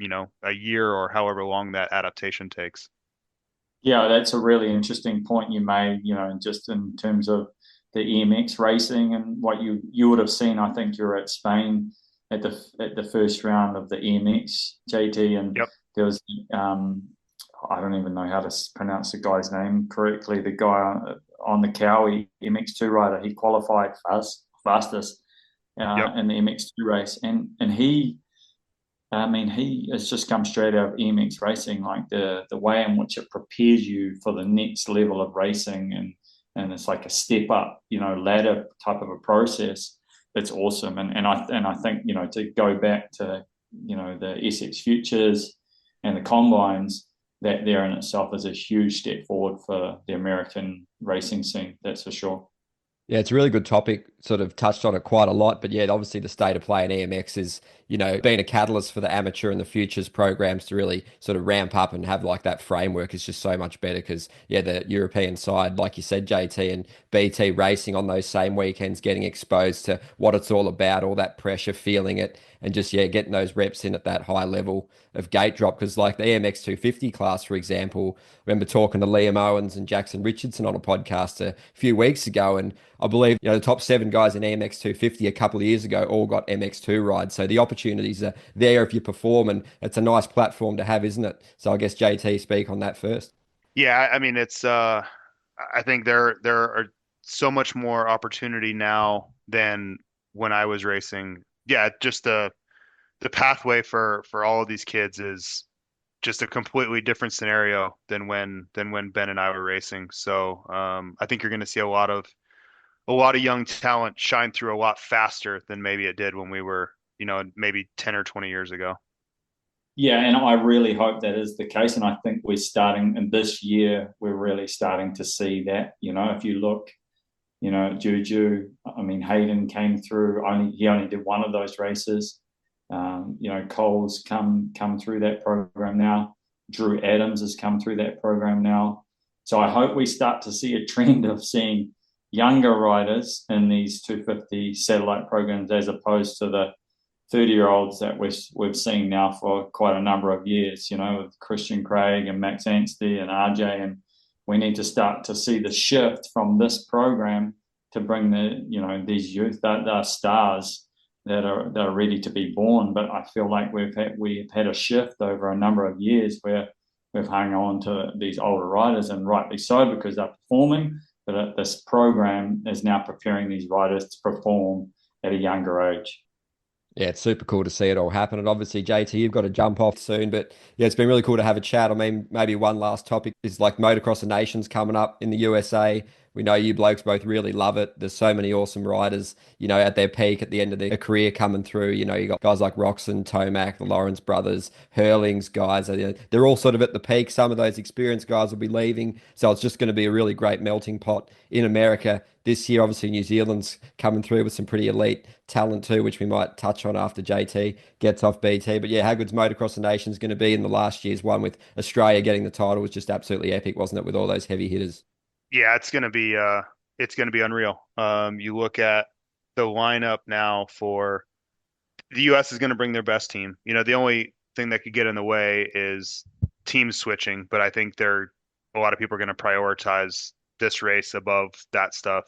a year or however long that adaptation takes. Yeah, that's a really interesting point you made, just in terms of the EMX racing and what you would have seen. I think you were at Spain at the first round of the EMX, JT, and Yep. there was I don't even know how to pronounce the guy's name correctly. The guy on the Cowie MX2 rider, he qualified fastest Yep. in the MX2 race, and he has just come straight out of EMX racing, like the way in which it prepares you for the next level of racing, and it's like a step up, ladder type of a process. It's awesome, and I think to go back to the Essex Futures and the combines, that there in itself is a huge step forward for the American racing scene. That's for sure. Yeah, it's a really good topic, sort of touched on it quite a lot, but yeah, obviously the state of play in EMX is, being a catalyst for the amateur and the futures programs to really sort of ramp up and have like that framework is just so much better because, yeah, the European side, like you said, JT and BT racing on those same weekends, getting exposed to what it's all about, all that pressure, feeling it, and just, yeah, getting those reps in at that high level of gate drop. Because like the EMX 250 class, for example, I remember talking to Liam Owens and Jackson Richardson on a podcast a few weeks ago, and I believe, the top 7 guys in EMX 250 a couple of years ago all got MX2 rides. So the opportunities are there if you perform, and it's a nice platform to have, isn't it? So I guess JT, speak on that first. Yeah, I mean it's I think there are so much more opportunity now than when I was racing. Yeah, just the pathway for all of these kids is just a completely different scenario than when Ben and I were racing. So I think you're going to see a lot of young talent shine through a lot faster than maybe it did when we were, maybe 10 or 20 years ago. Yeah, and I really hope that is the case. And I think we're starting, and this year, we're really starting to see that. If you look, Juju, I mean, Hayden came through, he only did one of those races. Cole's come through that program now. Drew Adams has come through that program now. So I hope we start to see a trend of seeing younger riders in these 250 satellite programs as opposed to the 30-year-olds that we've seen now for quite a number of years, with Christian Craig and Max Anstey and RJ. And we need to start to see the shift from this program to bring these youth that are stars that are ready to be born. But I feel like we've had a shift over a number of years where we've hung on to these older riders, and rightly so, because they're performing. But this program is now preparing these riders to perform at a younger age. Yeah, it's super cool to see it all happen. And obviously, JT, you've got to jump off soon. But yeah, it's been really cool to have a chat. I mean, maybe one last topic is like Motocross of Nations coming up in the USA. We know you blokes both really love it. There's so many awesome riders, at their peak at the end of their career coming through. You got guys like Roxon, Tomac, the Lawrence brothers, Hurlings guys. They're all sort of at the peak. Some of those experienced guys will be leaving. So it's just going to be a really great melting pot in America this year. Obviously, New Zealand's coming through with some pretty elite talent too, which we might touch on after JT gets off BT. But yeah, how good's Motocross of Nations going to be in the last year's one with Australia getting the title was just absolutely epic, wasn't it, with all those heavy hitters? Yeah, it's gonna be unreal. You look at the lineup now for the US is gonna bring their best team. The only thing that could get in the way is team switching, but I think a lot of people are gonna prioritize this race above that stuff.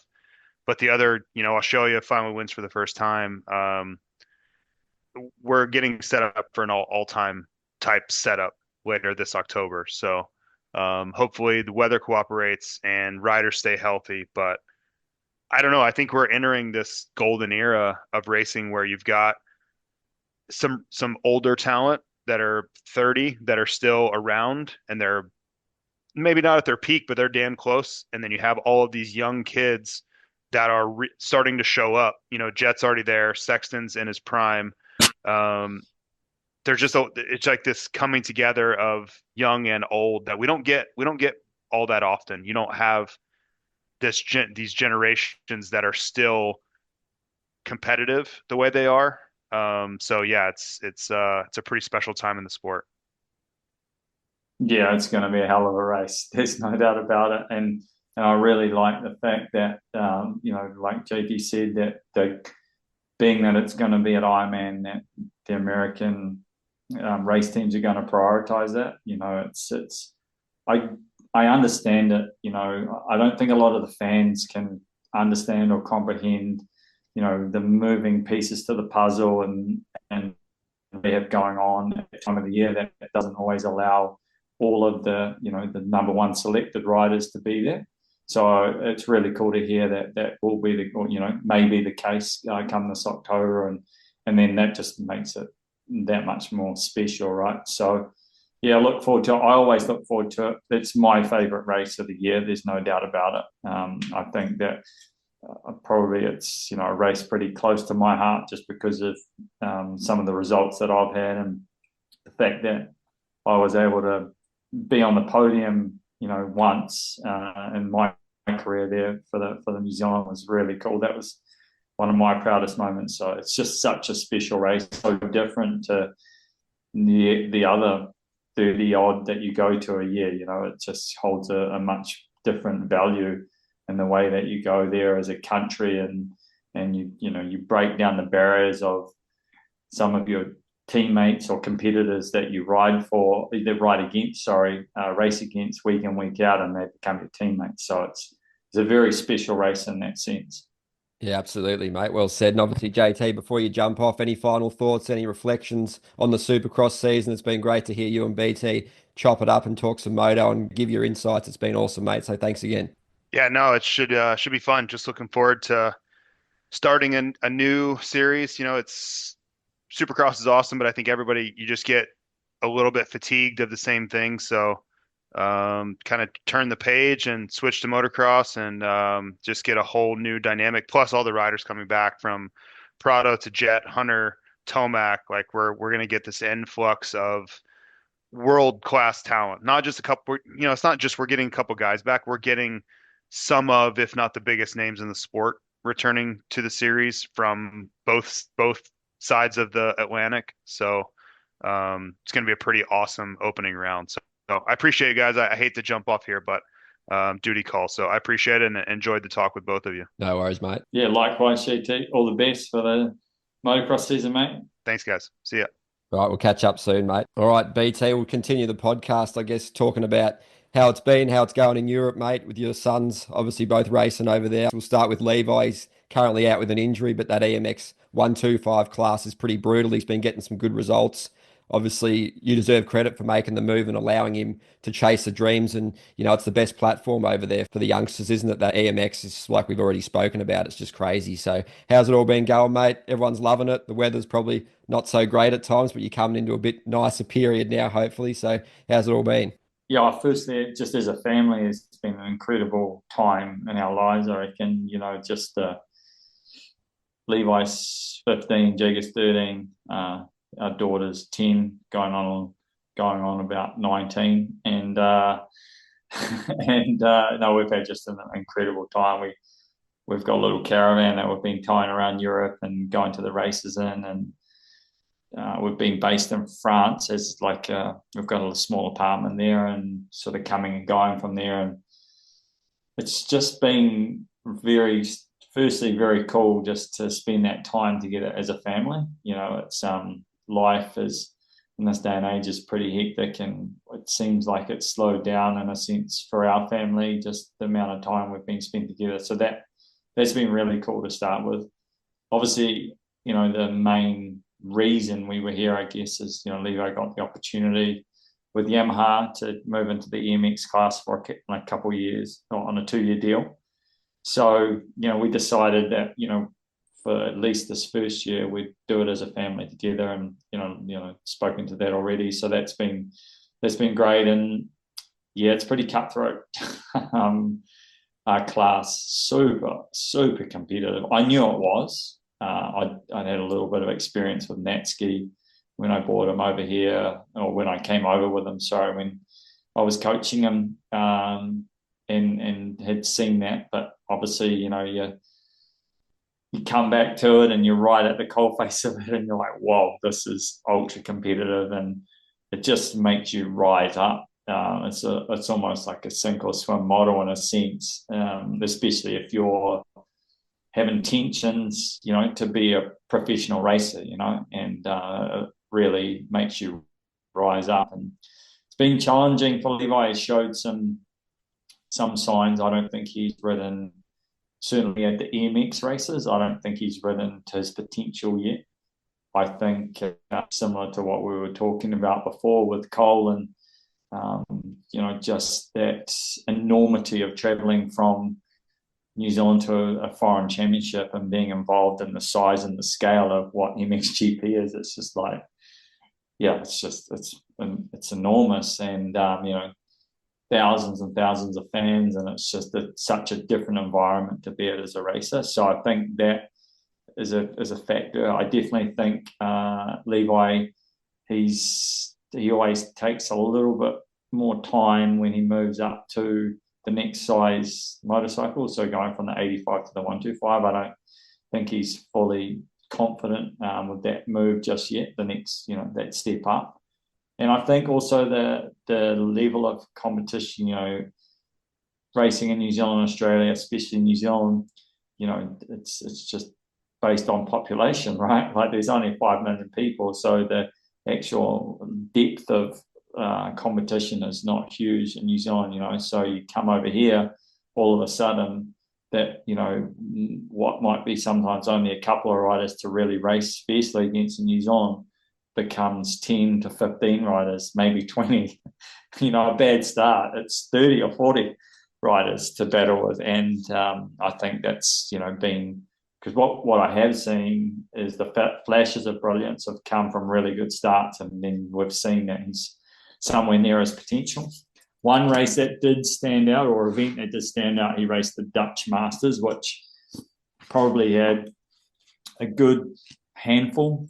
But the other, Australia finally wins for the first time. We're getting set up for an all-time type setup later this October. So hopefully the weather cooperates and riders stay healthy. But I don't know. I think we're entering this golden era of racing where you've got some older talent that are 30 that are still around, and they're maybe not at their peak, but they're damn close. And then you have all of these young kids that are starting to show up. Jet's already there. Sexton's in his prime. It's like this coming together of young and old that we don't get all that often. You don't have these generations that are still competitive the way they are. So yeah, it's a pretty special time in the sport. Yeah, it's going to be a hell of a race. There's no doubt about it. And I really like the fact that, like JT said, that being that it's going to be at Ironman, that the American race teams are going to prioritize that. I understand it. I don't think a lot of the fans can understand or comprehend, the moving pieces to the puzzle and they have going on at the time of the year that doesn't always allow all of the, the number one selected riders to be there. So it's really cool to hear that will be may be the case come this October, and then that just makes it that much more special, right? So yeah, I always look forward to it. It's my favorite race of the year. There's no doubt about it. I think that probably it's a race pretty close to my heart just because of some of the results that I've had, and the fact that I was able to be on the podium once in my career there for the New Zealand was really cool. That was one of my proudest moments. So it's just such a special race, so different to the other 30 odd that you go to a year. It just holds a much different value in the way that you go there as a country, and you break down the barriers of some of your teammates or competitors that you race against week in, week out, and they become your teammates. So it's a very special race in that sense. Yeah, absolutely, mate. Well said. And obviously, JT, before you jump off, any final thoughts, any reflections on the Supercross season? It's been great to hear you and BT chop it up and talk some moto and give your insights. It's been awesome, mate. So thanks again. Yeah, no, it should be fun. Just looking forward to starting a new series. It's Supercross is awesome, but I think everybody you just get a little bit fatigued of the same thing. So kind of turn the page and switch to motocross and just get a whole new dynamic. Plus all the riders coming back from Prado to Jet, Hunter, Tomac. Like we're gonna get this influx of world class talent. Not just a couple. It's not just we're getting a couple guys back. We're getting some of, if not the biggest names in the sport, returning to the series from both sides of the Atlantic. So it's going to be a pretty awesome opening round. So I appreciate you guys. I hate to jump off here, but duty call. So I appreciate it and enjoyed the talk with both of you. No worries, mate. Yeah, likewise, GT. All the best for the motocross season, mate. Thanks, guys. See ya. All right, we'll catch up soon, mate. All right, BT, we'll continue the podcast, I guess, talking about how it's been, how it's going in Europe, mate, with your sons, obviously both racing over there. We'll start with Levi. He's currently out with an injury, but that EMX 125 class is pretty brutal. He's been getting some good results. Obviously, you deserve credit for making the move and allowing him to chase the dreams. And, it's the best platform over there for the youngsters, isn't it? That EMX is like we've already spoken about. It's just crazy. So how's it all been going, mate? Everyone's loving it. The weather's probably not so great at times, but you're coming into a bit nicer period now, hopefully. So how's it all been? Yeah, firstly, just as a family, it's been an incredible time in our lives, I reckon. Just Levi's 15, Jagger's 13, our daughter's 10, going on about 19, and no, we've had just an incredible time. We've got a little caravan that we've been tying around Europe and going to the races in, and we've been based in France as we've got a small apartment there and sort of coming and going from there, and it's just been firstly very cool just to spend that time together as a family. It's life is in this day and age is pretty hectic, and it seems like it's slowed down in a sense for our family, just the amount of time we've been spent together. So that's been really cool to start with. Obviously, the main reason we were here, I guess, is Levi got the opportunity with Yamaha to move into the EMX class for a couple of years on a 2-year deal. So we decided that for at least this first year, we'd do it as a family together, and spoken to that already. So that's been great, and yeah, it's pretty cutthroat. Our class super competitive. I knew it was. I'd had a little bit of experience with Natski when I brought him over here, or when I came over with him. Sorry, when I was coaching him, and had seen that. But obviously, you come back to it and you're right at the coalface of it, and you're like, whoa, this is ultra competitive, and it just makes you rise up. It's almost like a sink or swim model in a sense, especially if you're having intentions, to be a professional racer, and it really makes you rise up. And it's been challenging for Levi. He showed some signs. I don't think he's ridden, certainly at the EMX races, I don't think he's ridden to his potential yet. I think similar to what we were talking about before with Cole, and just that enormity of travelling from New Zealand to a foreign championship and being involved in the size and the scale of what MXGP is. It's just like, yeah, it's enormous, and thousands and thousands of fans, and it's just such a different environment to be at as a racer. So I think that is a factor. I definitely think Levi, he always takes a little bit more time when he moves up to the next size motorcycle. So going from the 85 to the 125, I don't think he's fully confident with that move just yet. The next, that step up. And I think also the level of competition, racing in New Zealand and Australia, especially New Zealand, it's just based on population, right? Like there's only 5 million people, so the actual depth of competition is not huge in New Zealand, So you come over here, all of a sudden that, you know, what might be sometimes only a couple of riders to really race fiercely against New Zealand becomes 10 to 15 riders, maybe 20. You know, a bad start, it's 30 or 40 riders to battle with. And I think that's, you know, been, because what I have seen is the flashes of brilliance have come from really good starts, and then we've seen that he's somewhere near his potential. One race that did stand out, or event that did stand out, he raced the Dutch Masters, which probably had a good handful,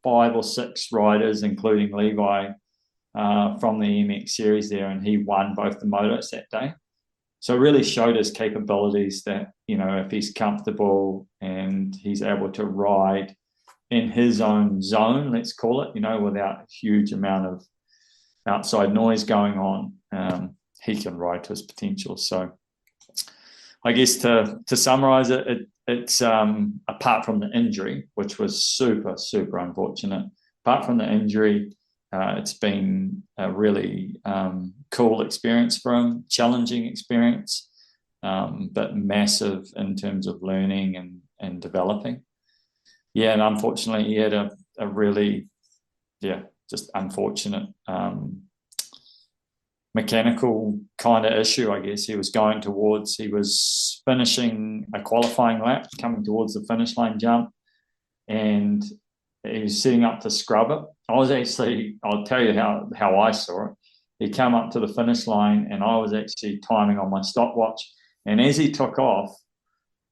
5 or 6 riders, including Levi, from the MX series there, and he won both the motos that day. So it really showed his capabilities that, you know, if he's comfortable and he's able to ride in his own zone, let's call it, you know, without a huge amount of outside noise going on, he can ride to his potential. So I guess to summarize it's apart from the injury, which was super, super unfortunate, apart from the injury, it's been a really cool experience for him, challenging experience, but massive in terms of learning and developing. Yeah, and unfortunately he had a really, just unfortunate mechanical kind of issue, I guess. He was finishing a qualifying lap, coming towards the finish line jump, and he was setting up to scrub it. I'll tell you how I saw it. He came up to the finish line, and I was actually timing on my stopwatch. And as he took off,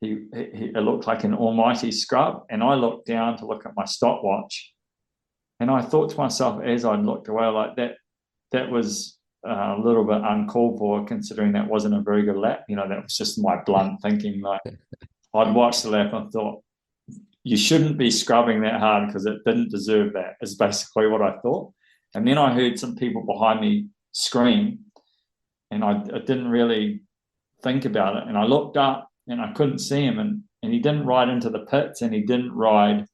it looked like an almighty scrub. And I looked down to look at my stopwatch, and I thought to myself as I looked away, like that was a little bit uncalled for, considering that wasn't a very good lap. You know, that was just my blunt thinking. Like, I'd watched the lap and thought, you shouldn't be scrubbing that hard because it didn't deserve that, is basically what I thought. And then I heard some people behind me scream, and I didn't really think about it. And I looked up and I couldn't see him, and he didn't ride into the pits, and he didn't ride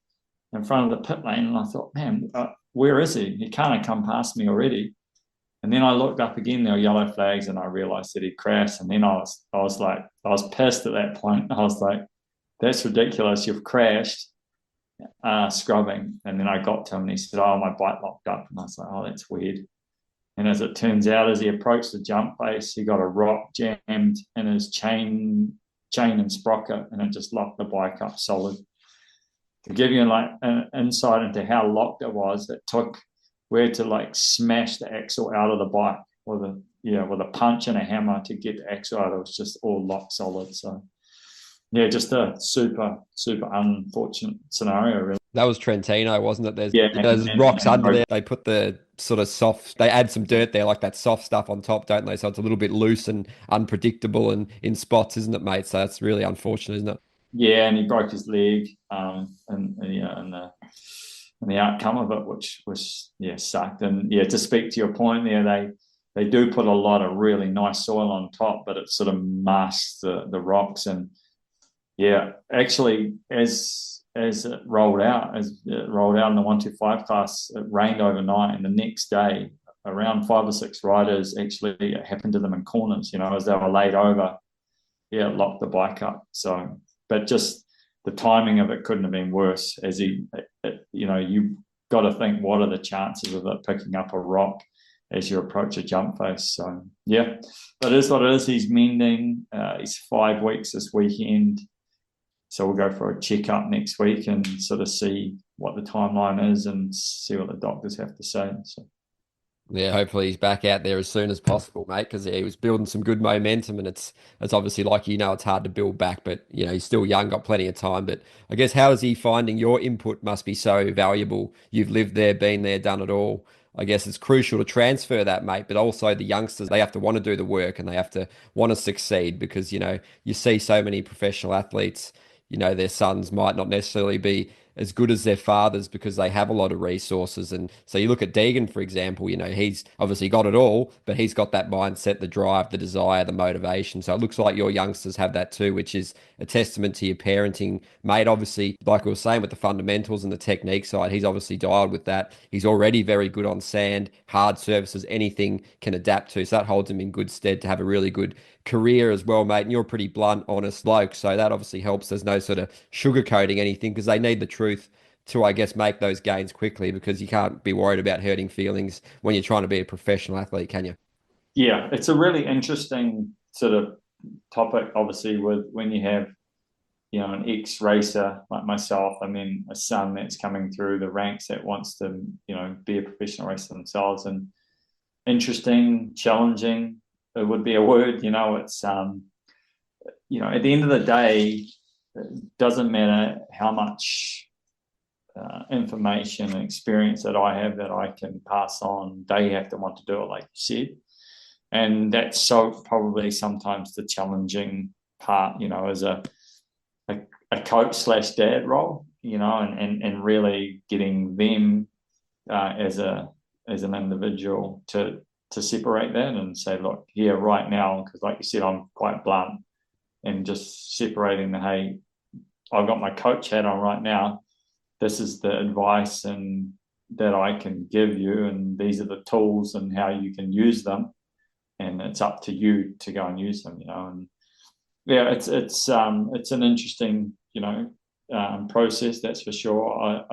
in front of the pit lane. And I thought, man, where is he? He can't have come past me already. And then I looked up again, there were yellow flags, and I realized that he crashed. And then I was pissed at that point. I was like, that's ridiculous. You've crashed scrubbing. And then I got to him and he said, oh, my bike locked up. And I was like, oh, that's weird. And as it turns out, as he approached the jump face, he got a rock jammed in his chain and sprocket, and it just locked the bike up solid. To give you like an insight into how locked it was, we had to like smash the axle out of the bike with a punch and a hammer to get the axle out. It was just all locked solid. So yeah, just a super, super unfortunate scenario, really. That was Trentino, wasn't it? There's rocks under there. They put the sort of soft, they add some dirt there, like that soft stuff on top, don't they? So it's a little bit loose and unpredictable and in spots, isn't it, mate? So that's really unfortunate, isn't it? Yeah, and he broke his leg, and the outcome of it, which was sucked. And to speak to your point there, they do put a lot of really nice soil on top, but it sort of masks the rocks. And actually, as it rolled out in the 125 class, it rained overnight, and the next day, around 5 or 6 riders actually, it happened to them in corners. You know, as they were laid over, it locked the bike up. So, but just the timing of it couldn't have been worse. You got to think, what are the chances of it picking up a rock as you approach a jump face? So that is what it is. He's mending. He's 5 weeks this weekend. So we'll go for a checkup next week and sort of see what the timeline is and see what the doctors have to say. So. Yeah, hopefully he's back out there as soon as possible, mate, because he was building some good momentum, and it's obviously, like, it's hard to build back, but he's still young, got plenty of time. But I guess, how is he finding your input? Must be so valuable. You've lived there, been there, done it all. I guess it's crucial to transfer that, mate, but also the youngsters, they have to want to do the work, and they have to want to succeed, because you see so many professional athletes, their sons might not necessarily be as good as their fathers because they have a lot of resources. And so you look at Deegan, for example, he's obviously got it all, but he's got that mindset, the drive, the desire, the motivation. So it looks like your youngsters have that too, which is a testament to your parenting, mate. Obviously, like we were saying, with the fundamentals and the technique side, he's obviously dialed with that. He's already very good on sand, hard surfaces, anything can adapt to. So that holds him in good stead to have a really good career as well, mate. And you're a pretty blunt, honest bloke, so that obviously helps. There's no sort of sugarcoating anything because they need the truth to, I guess, make those gains quickly because you can't be worried about hurting feelings when you're trying to be a professional athlete, can you? Yeah, it's a really interesting sort of topic, obviously, with when you have, an ex-racer like myself, and then a son that's coming through the ranks that wants to, be a professional racer themselves. And interesting, challenging, it would be a word, it's, at the end of the day, it doesn't matter how much information and experience that I have that I can pass on. They have to want to do it, like you said. And that's so probably sometimes the challenging part, as a coach / dad role, and really getting them as an individual to separate that and say, look, here right now, because like you said, I'm quite blunt, and just separating hey, I've got my coach hat on right now. This is the advice and that I can give you, and these are the tools and how you can use them, and it's up to you to go and use them. And yeah, it's an interesting process, that's for sure.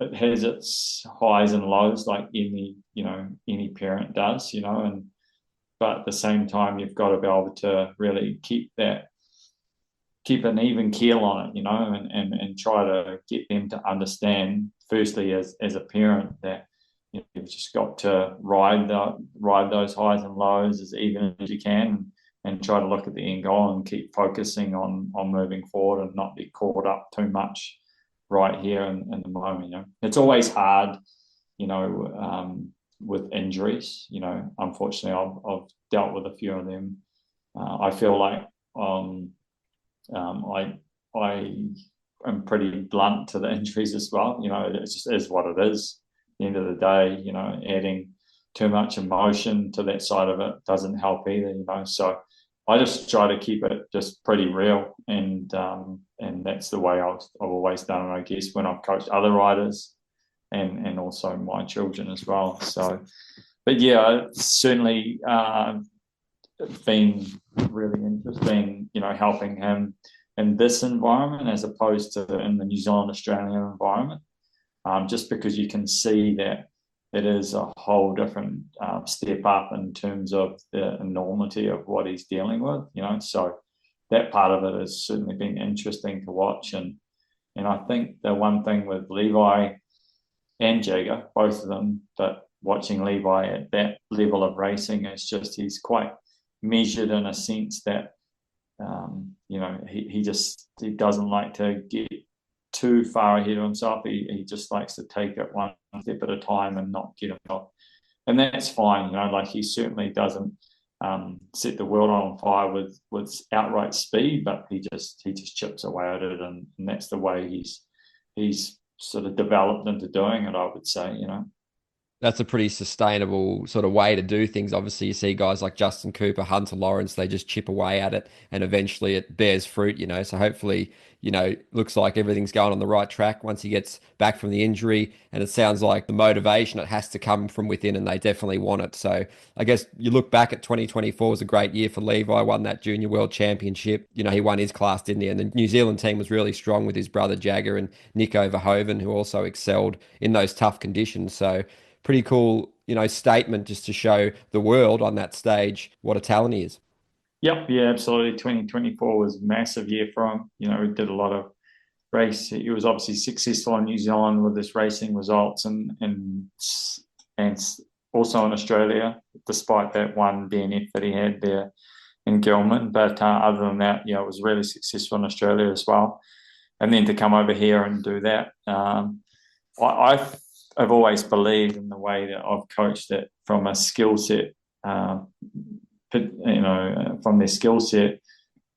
It has its highs and lows, like any parent does, but at the same time, you've got to be able to really keep an even keel on it, and try to get them to understand, firstly, as a parent, that you've just got to ride those highs and lows as even as you can, and try to look at the end goal and keep focusing on moving forward and not be caught up too much right here in the moment. It's always hard, with injuries. Unfortunately, I've dealt with a few of them. I feel like I am pretty blunt to the injuries as well. It just is what it is. At the end of the day, adding too much emotion to that side of it doesn't help either. So I just try to keep it just pretty real, and that's the way I've always done it, I guess, when I've coached other riders and also my children as well. So, but yeah, it's certainly been really interesting, helping him in this environment as opposed to in the New Zealand, Australian environment, just because you can see that it is a whole different step up in terms of the enormity of what he's dealing with, So that part of it has certainly been interesting to watch. And I think the one thing with Levi and Jagger, both of them, but watching Levi at that level of racing is just, he's quite measured in a sense that, he doesn't like to get too far ahead of himself. He just likes to take it one step at a time and not get himself, and that's fine. Like he certainly doesn't set the world on fire with outright speed, but he just chips away at it, and that's the way he's sort of developed into doing it, I would say. That's a pretty sustainable sort of way to do things. Obviously, you see guys like Justin Cooper, Hunter Lawrence, they just chip away at it and eventually it bears fruit, So hopefully, looks like everything's going on the right track once he gets back from the injury. And it sounds like the motivation, it has to come from within and they definitely want it. So I guess you look back at 2024 was a great year for Levi, won that Junior World Championship. He won his class, didn't he? And the New Zealand team was really strong with his brother Jagger and Nico Verhoeven, who also excelled in those tough conditions. So pretty cool, statement just to show the world on that stage what a talent he is. Yep, yeah, absolutely. 2024 was a massive year for him. He did a lot of race. He was obviously successful in New Zealand with his racing results and also in Australia, despite that one DNF that he had there in Gilman. But other than that, it was really successful in Australia as well. And then to come over here and do that, I've always believed in the way that I've coached that from a skill set, from their skill set,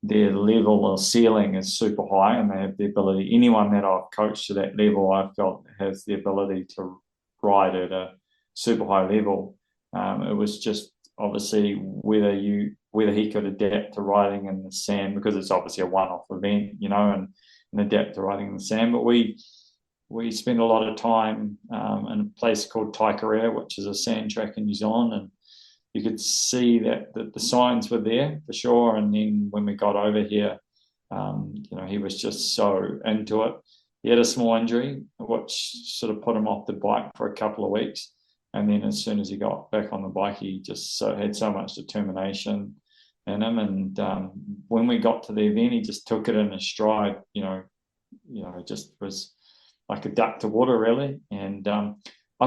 their level or ceiling is super high, and they have the ability. Anyone that I've coached to that level, I've felt has the ability to ride at a super high level. It was just obviously whether he could adapt to riding in the sand, because it's obviously a one-off event, and adapt to riding in the sand. But we spent a lot of time in a place called Taikarea, which is a sand track in New Zealand, you could see that the signs were there for sure. And then when we got over here, he was just so into it. He had a small injury, which sort of put him off the bike for a couple of weeks. And then as soon as he got back on the bike, he just had so much determination in him. And when we got to the event, he just took it in a stride, just was like a duck to water, really. And I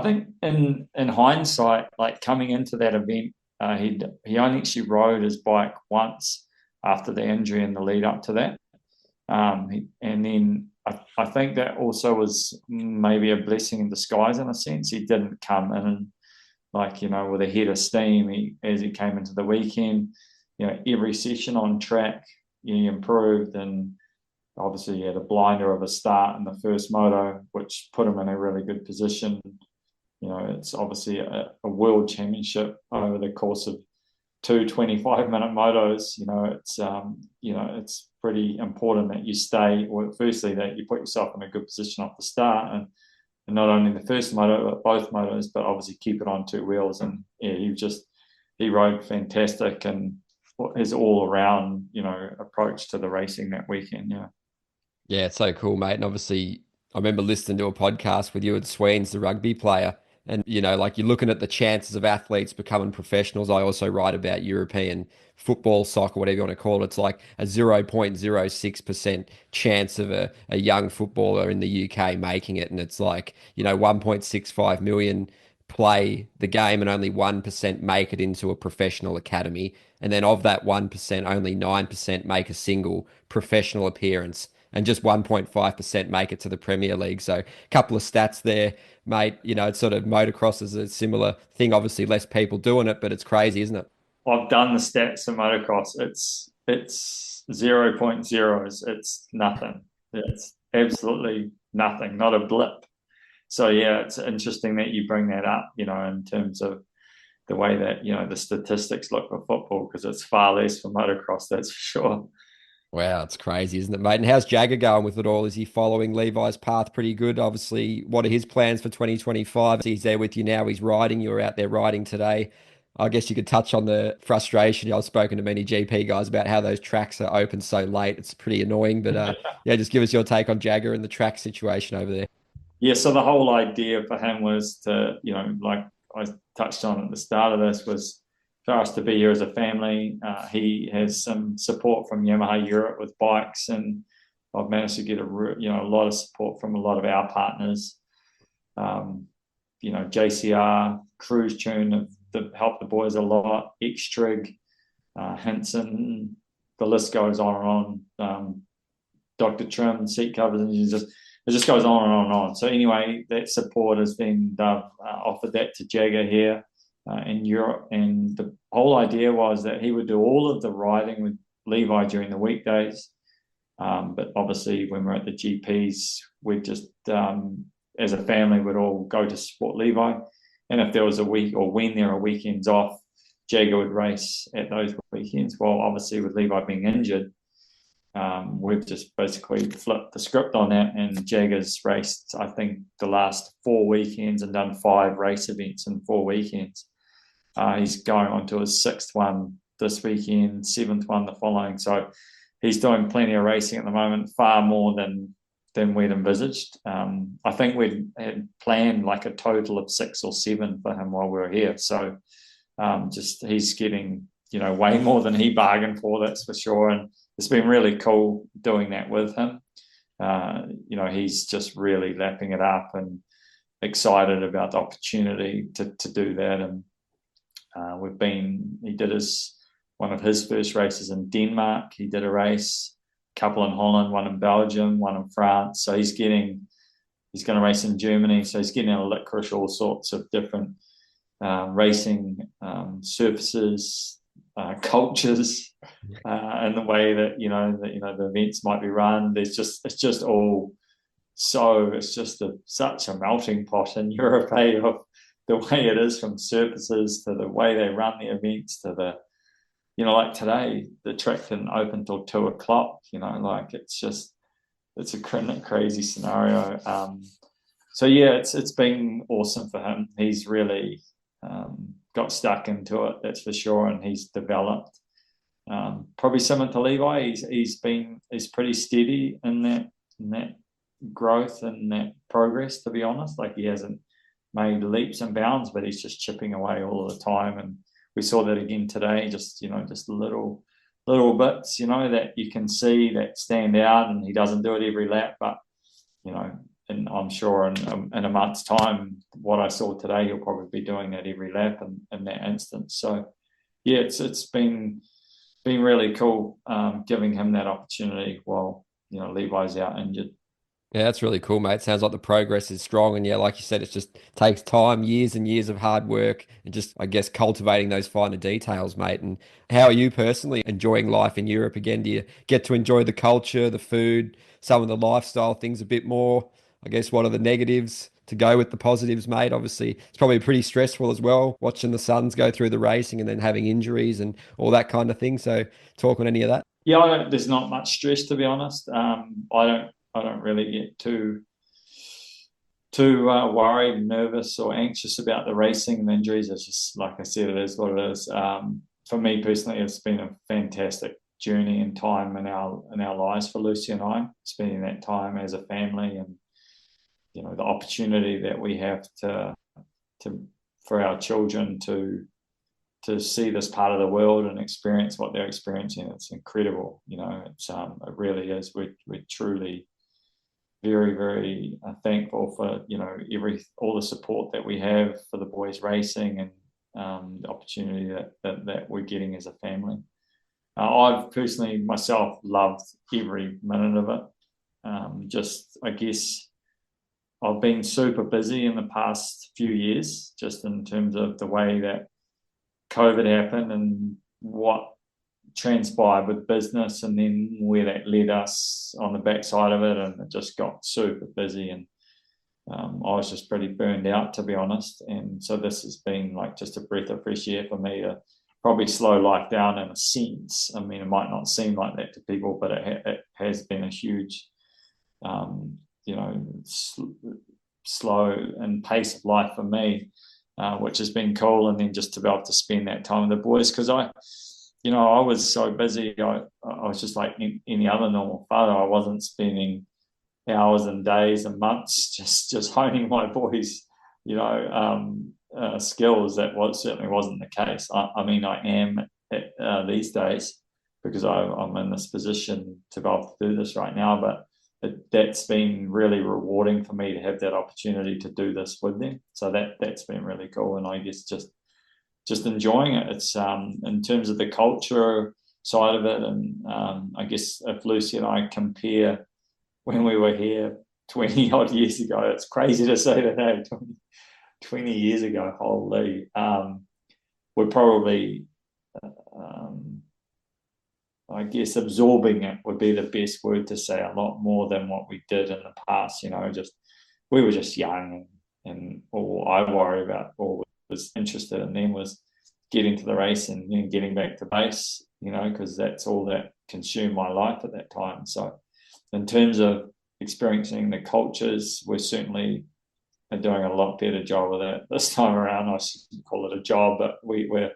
think in hindsight, like coming into that event, he only actually rode his bike once after the injury and the lead up to that. And then I think that also was maybe a blessing in disguise in a sense. He didn't come in with a head of steam. As he came into the weekend, every session on track, he improved, and obviously he had a blinder of a start in the first moto, which put him in a really good position. It's obviously a world championship over the course of 2 25-minute motos. It's pretty important that you stay, or firstly that you put yourself in a good position off the start, and not only the first moto but both motos, but obviously keep it on 2 wheels. And he rode fantastic, and his all around approach to the racing that weekend. Yeah, it's so cool, mate. And obviously I remember listening to a podcast with you and Sweens, the rugby player. And, like you're looking at the chances of athletes becoming professionals. I also write about European football, soccer, whatever you want to call it. It's like a 0.06% chance of a young footballer in the UK making it. And it's like, 1.65 million play the game and only 1% make it into a professional academy. And then of that 1%, only 9% make a single professional appearance. And just 1.5% make it to the Premier League. So a couple of stats there, mate. It's sort of motocross is a similar thing. Obviously, less people doing it, but it's crazy, isn't it? I've done the stats for motocross. It's 0.0s. It's nothing. It's absolutely nothing, not a blip. So yeah, it's interesting that you bring that up, in terms of the way that, the statistics look for football, because it's far less for motocross, that's for sure. Wow, it's crazy, isn't it, mate? And how's Jagger going with it all? Is he following Levi's path pretty good? Obviously, what are his plans for 2025? He's there with you now. He's riding. You were out there riding today. I guess you could touch on the frustration. I've spoken to many GP guys about how those tracks are open so late. It's pretty annoying. But yeah, just give us your take on Jagger and the track situation over there. Yeah, so the whole idea for him was to, like I touched on at the start of this, was for us to be here as a family. He has some support from Yamaha Europe with bikes, and I've managed to get a lot of support from a lot of our partners. JCR, Cruise Tune have helped the boys a lot. X-Trig, Hinson, the list goes on and on. Dr. Trim, seat covers, and it just goes on and on and on. So anyway, that support has been offered that to Jagger here in Europe, and the whole idea was that he would do all of the riding with Levi during the weekdays, but obviously when we're at the GPs, we just as a family would all go to support Levi, and if there was a week, or when there are weekends off, Jagger would race at those weekends. Well, obviously with Levi being injured, we've just basically flipped the script on that, and Jagger's raced, I think, the last 4 weekends and done 5 race events in 4 weekends. He's going on to his 6th one this weekend, 7th one the following. So he's doing plenty of racing at the moment, far more than we'd envisaged. I think we had planned like a total of 6 or 7 for him while we were here. So he's getting, way more than he bargained for, that's for sure. And it's been really cool doing that with him. He's just really lapping it up and excited about the opportunity to do that. And he did one of his first races in Denmark. He did a race, a couple in Holland, one in Belgium, one in France. So he's going to race in Germany. So he's getting a licorice, all sorts of different racing surfaces, cultures, and the way that the events might be run. It's just such a melting pot in Europe, of the way it is, from surfaces to the way they run the events to the like today the track didn't open till 2 o'clock. It's a crazy scenario. So yeah, it's been awesome for him. He's really got stuck into it, that's for sure, and he's developed. Probably similar to Levi, he's pretty steady in that growth and that progress, to be honest. Like, he hasn't made leaps and bounds, but he's just chipping away all the time. And we saw that again today, just little bits, that you can see that stand out, and he doesn't do it every lap, but, and I'm sure in a month's time, what I saw today, he'll probably be doing that every lap in that instance. So, yeah, it's been really cool giving him that opportunity while, Levi's out injured. Yeah, that's really cool, mate. Sounds like the progress is strong. And yeah, like you said, it just takes time, years and years of hard work, and just, I guess, cultivating those finer details, mate. And how are you personally enjoying life in Europe again? Do you get to enjoy the culture, the food, some of the lifestyle things a bit more? I guess, what are the negatives to go with the positives, mate? Obviously, it's probably pretty stressful as well, watching the Suns go through the racing and then having injuries and all that kind of thing. So talk on any of that. Yeah, there's not much stress, to be honest. I don't really get too worried, nervous, or anxious about the racing and injuries. It's just, like I said, it is what it is. For me personally, it's been a fantastic journey and time in our lives for Lucy and I, spending that time as a family, and the opportunity that we have to for our children to see this part of the world and experience what they're experiencing. It's incredible. It really is. We're truly very, very thankful for all the support that we have for the boys racing, and the opportunity that we're getting as a family. I've personally myself loved every minute of it. Just, I guess, I've been super busy in the past few years, just in terms of the way that COVID happened and what transpired with business, and then where that led us on the backside of it, and it just got super busy, and I was just pretty burned out, to be honest. And so this has been like just a breath of fresh air for me to probably slow life down in a sense. I mean, it might not seem like that to people, but it has been a huge slow and pace of life for me, which has been cool. And then just to be able to spend that time with the boys, because I was so busy. I was just like any other normal father. I wasn't spending hours and days and months just honing my boys, skills. That certainly wasn't the case. I mean, I am these days, because I'm in this position to be able to do this right now. But that's been really rewarding for me to have that opportunity to do this with them. So that's been really cool, and I guess just enjoying it. It's in terms of the culture side of it, and I guess if Lucy and I compare when we were here 20 odd years ago, it's crazy to say that now, 20 years ago, holy, we're probably, I guess, absorbing it would be the best word to say, a lot more than what we did in the past. We were just young, and all I worry about, or was interested in then, was getting to the race and then getting back to base, because that's all that consumed my life at that time. So in terms of experiencing the cultures, we're certainly doing a lot better job of that this time around. I shouldn't call it a job, but we're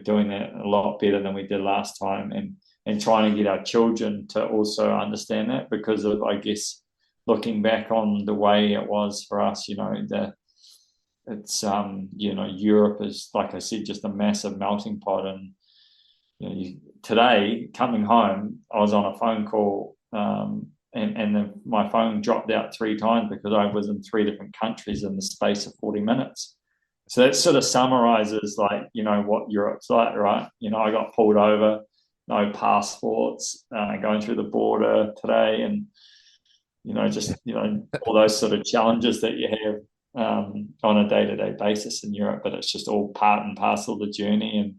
doing that a lot better than we did last time, and trying to get our children to also understand that, because of, I guess, looking back on the way it was for us, it's Europe is, like I said, just a massive melting pot. And today, coming home, I was on a phone call, and my phone dropped out 3 times because I was in 3 different countries in the space of 40 minutes. So that sort of summarizes, like, what Europe's like, right? I got pulled over, no passports, going through the border today, and all those sort of challenges that you have on a day-to-day basis in Europe. But it's just all part and parcel of the journey,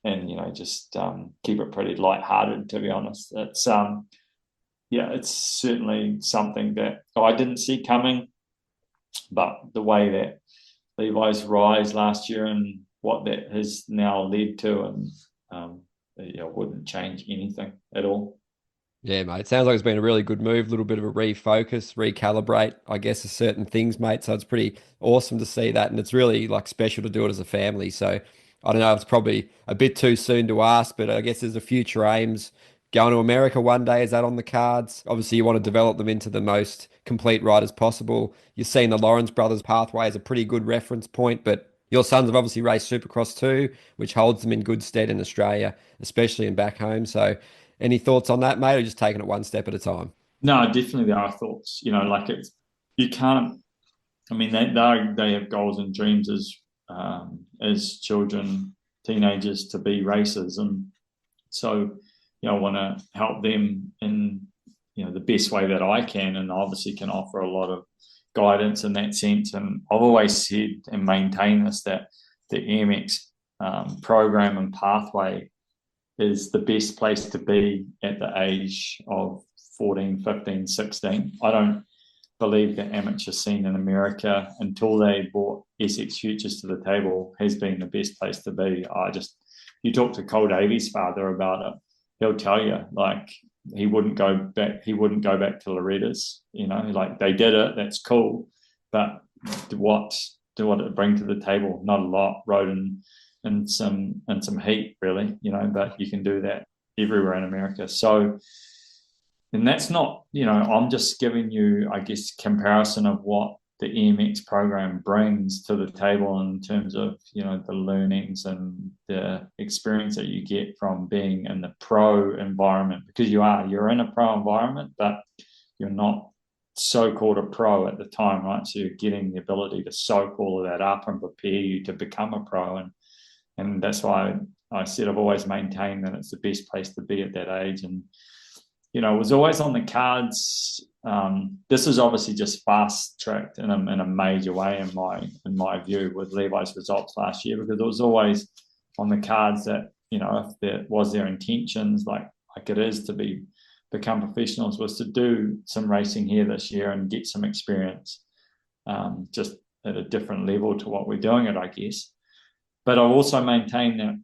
and just keep it pretty lighthearted, to be honest. It's certainly something that I didn't see coming, but the way that Levi's rise last year and what that has now led to, and wouldn't change anything at all. Yeah, mate. Sounds like it's been a really good move, a little bit of a refocus, recalibrate, I guess, of certain things, mate. So it's pretty awesome to see that. And it's really like special to do it as a family. So I don't know, it's probably a bit too soon to ask, but I guess there's a future aims. Going to America one day, is that on the cards? Obviously, you want to develop them into the most complete riders possible. You've seen the Lawrence brothers pathway as a pretty good reference point, but your sons have obviously raced Supercross too, which holds them in good stead in Australia, especially in back home. So any thoughts on that, mate, or just taking it one step at a time? No, definitely there are thoughts. Like you can't. I mean, they have goals and dreams as children, teenagers to be racers, and so I want to help them in the best way that I can, and obviously can offer a lot of guidance in that sense. And I've always said and maintained this, that the EMX program and pathway is the best place to be at the age of 14, 15, 16. I don't believe the amateur scene in America, until they brought Essex Futures to the table, has been the best place to be. You talk to Cole Davies' father about it, he'll tell you, like, he wouldn't go back to Loretta's, like, they did it, that's cool, but what did it bring to the table? Not a lot. Rode in some heat, really, but you can do that everywhere in America. So, and that's not, I'm just giving you, I guess, comparison of what the EMX program brings to the table in terms of, the learnings and the experience that you get from being in the pro environment, because you're in a pro environment, but you're not so-called a pro at the time, right? So you're getting the ability to soak all of that up and prepare you to become a pro. And that's why I said I've always maintained that it's the best place to be at that age. And it was always on the cards. This is obviously just fast-tracked in a major way in my view with Levi's results last year, because it was always on the cards that, if there was their intentions, like it is to become professionals, was to do some racing here this year and get some experience, just at a different level to what we're doing it, I guess. But I've also maintained that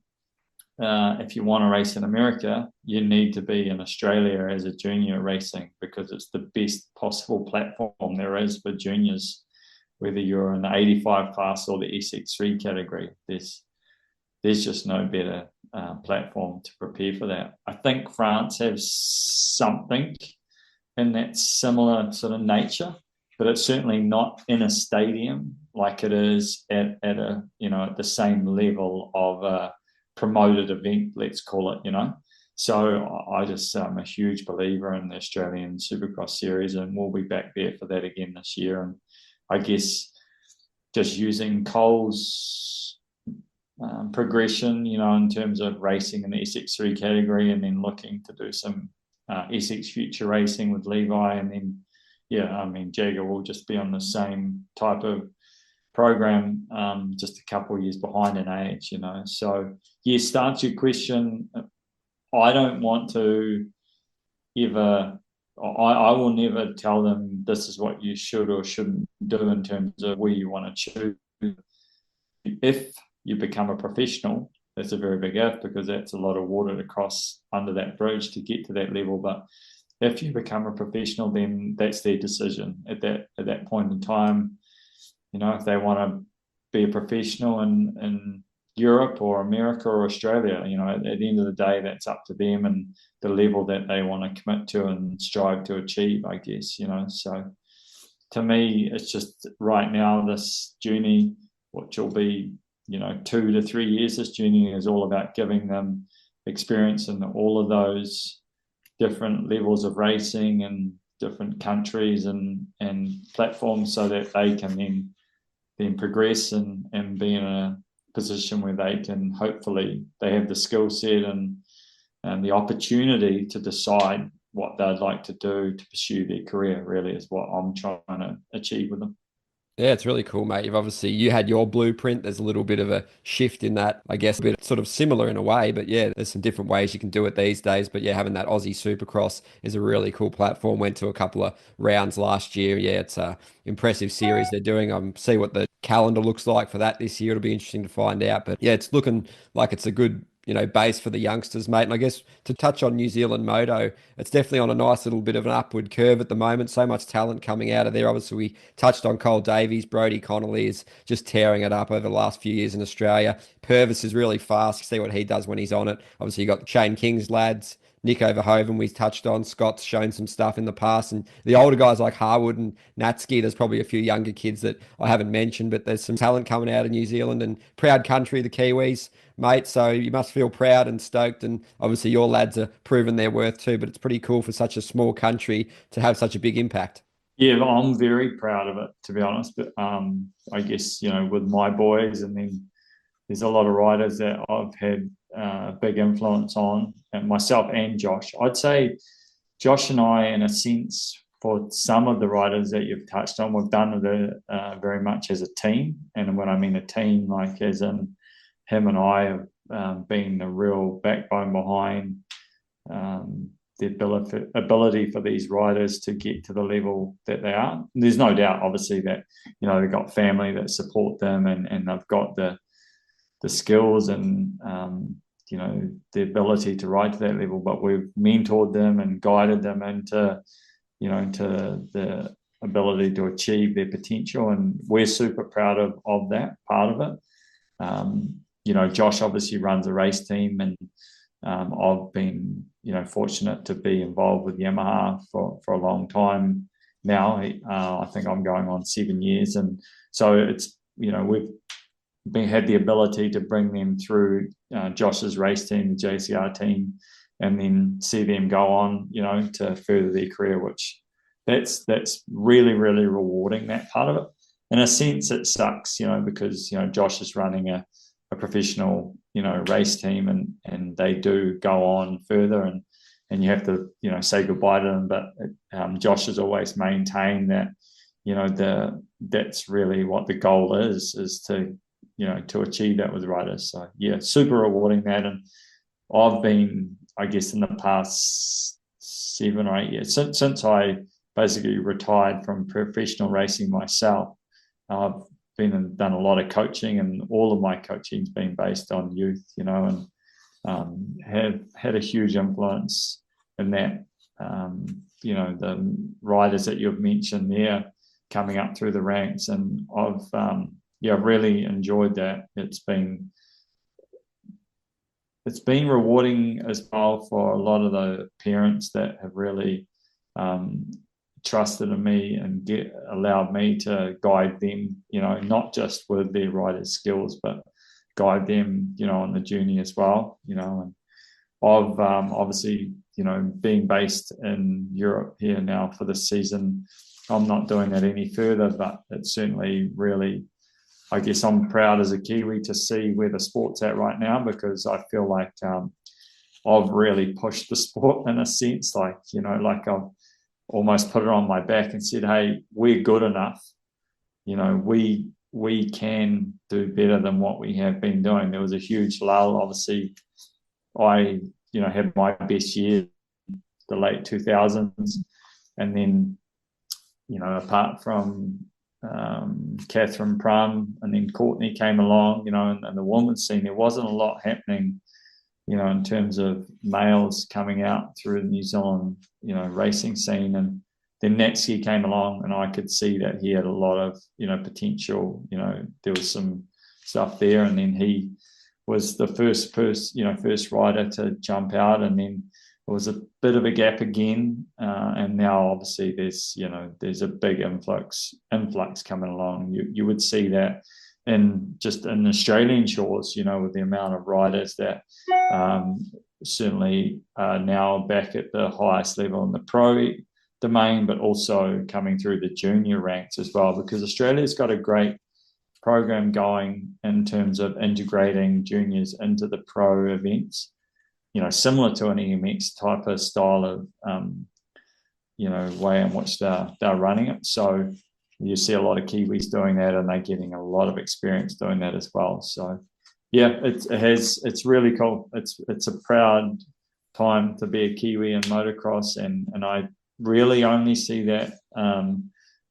if you want to race in America, you need to be in Australia as a junior racing, because it's the best possible platform there is for juniors, whether you're in the 85 class or the SX3 category. There's just no better platform to prepare for that. I think France has something in that similar sort of nature, but it's certainly not in a stadium like it is at the same level of a promoted event, let's call it. So I just am a huge believer in the Australian Supercross series, and we'll be back there for that again this year. And I guess just using Cole's progression, in terms of racing in the SX3 category, and then looking to do some SX Future racing with Levi, and then Jagger will just be on the same type of program, just a couple of years behind in age, So, yes, to answer your question, I don't want to ever, I will never tell them this is what you should or shouldn't do in terms of where you want to choose. If you become a professional, that's a very big if, because that's a lot of water to cross under that bridge to get to that level. But if you become a professional, then that's their decision at that point in time. If they want to be a professional in Europe or America or Australia, at the end of the day, that's up to them and the level that they want to commit to and strive to achieve, I guess, So to me, it's just right now, this journey, which will be, 2 to 3 years, this journey is all about giving them experience in all of those different levels of racing and different countries and platforms, so that they can then progress and be in a position where they can, hopefully they have the skill set and the opportunity to decide what they'd like to do to pursue their career, really, is what I'm trying to achieve with them. Yeah, it's really cool, mate. You had your blueprint. There's a little bit of a shift in that, I guess, a bit sort of similar in a way, but yeah, there's some different ways you can do it these days. But yeah, having that Aussie Supercross is a really cool platform. Went to a couple of rounds last year. Yeah, it's a impressive series they're doing. See what the calendar looks like for that this year. It'll be interesting to find out. But yeah, it's looking like it's a good base for the youngsters, mate. And I guess to touch on New Zealand Moto, it's definitely on a nice little bit of an upward curve at the moment. So much talent coming out of there. Obviously, we touched on Cole Davies. Brodie Connolly is just tearing it up over the last few years in Australia. Purvis is really fast. See what he does when he's on it. Obviously, you got Shane King's lads. Nick Overhoven we touched on. Scott's shown some stuff in the past. And the older guys like Harwood and Natski, there's probably a few younger kids that I haven't mentioned, but there's some talent coming out of New Zealand and proud country, the Kiwis, mate. So you must feel proud and stoked. And obviously your lads are proving their worth too, but it's pretty cool for such a small country to have such a big impact. Yeah, I'm very proud of it, to be honest. But I guess, with my boys, and then there's a lot of riders that I've had a big influence on, and myself and Josh. I'd say Josh and I, in a sense, for some of the riders that you've touched on, we've done it very much as a team. And when I mean a team, like as in him and I have been the real backbone behind the ability for these riders to get to the level that they are. And there's no doubt, obviously, that they've got family that support them, and they've got the skills and the ability to ride to that level. But we've mentored them and guided them into the ability to achieve their potential, and we're super proud of that part of it. Josh obviously runs a race team, and I've been fortunate to be involved with Yamaha for a long time now. I think I'm going on 7 years, and so it's we've had the ability to bring them through Josh's race team, the JCR team, and then see them go on to further their career, which that's really, really rewarding, that part of it. In a sense, it sucks because Josh is running a professional race team, and they do go on further, and you have to say goodbye to them. But Josh has always maintained that that's really what the goal is to achieve that with riders. So yeah, super rewarding that. And I've been, I guess, in the past 7 or 8 years since I basically retired from professional racing myself, I've been and done a lot of coaching, and all of my coaching's been based on youth, and have had a huge influence in that. The riders that you've mentioned there coming up through the ranks, and I've really enjoyed that. It's been rewarding as well for a lot of the parents that have really trusted in me and allowed me to guide them, not just with their riders' skills, but guide them, on the journey as well, and I've obviously, being based in Europe here now for this season, I'm not doing that any further, but it's certainly really, I guess I'm proud as a Kiwi to see where the sport's at right now, because I feel like I've really pushed the sport in a sense, like I've almost put it on my back and said, hey, we're good enough. We can do better than what we have been doing. There was a huge lull. Obviously, I had my best year, the late 2000s, and then apart from Catherine Prum, and then Courtney came along, and the women's scene, there wasn't a lot happening, in terms of males coming out through the New Zealand, racing scene. And then Natsuki came along, and I could see that he had a lot of, potential. There was some stuff there, and then he was the first rider to jump out, and then there was a bit of a gap again, and now obviously there's a big influx coming along. You would see that in Australian shores, with the amount of riders that certainly are now back at the highest level in the pro domain, but also coming through the junior ranks as well, because Australia's got a great program going in terms of integrating juniors into the pro events, similar to an EMX type of style of, way in which they're running it. So you see a lot of Kiwis doing that, and they're getting a lot of experience doing that as well. So yeah, it's really cool. It's a proud time to be a Kiwi in motocross, and I really only see that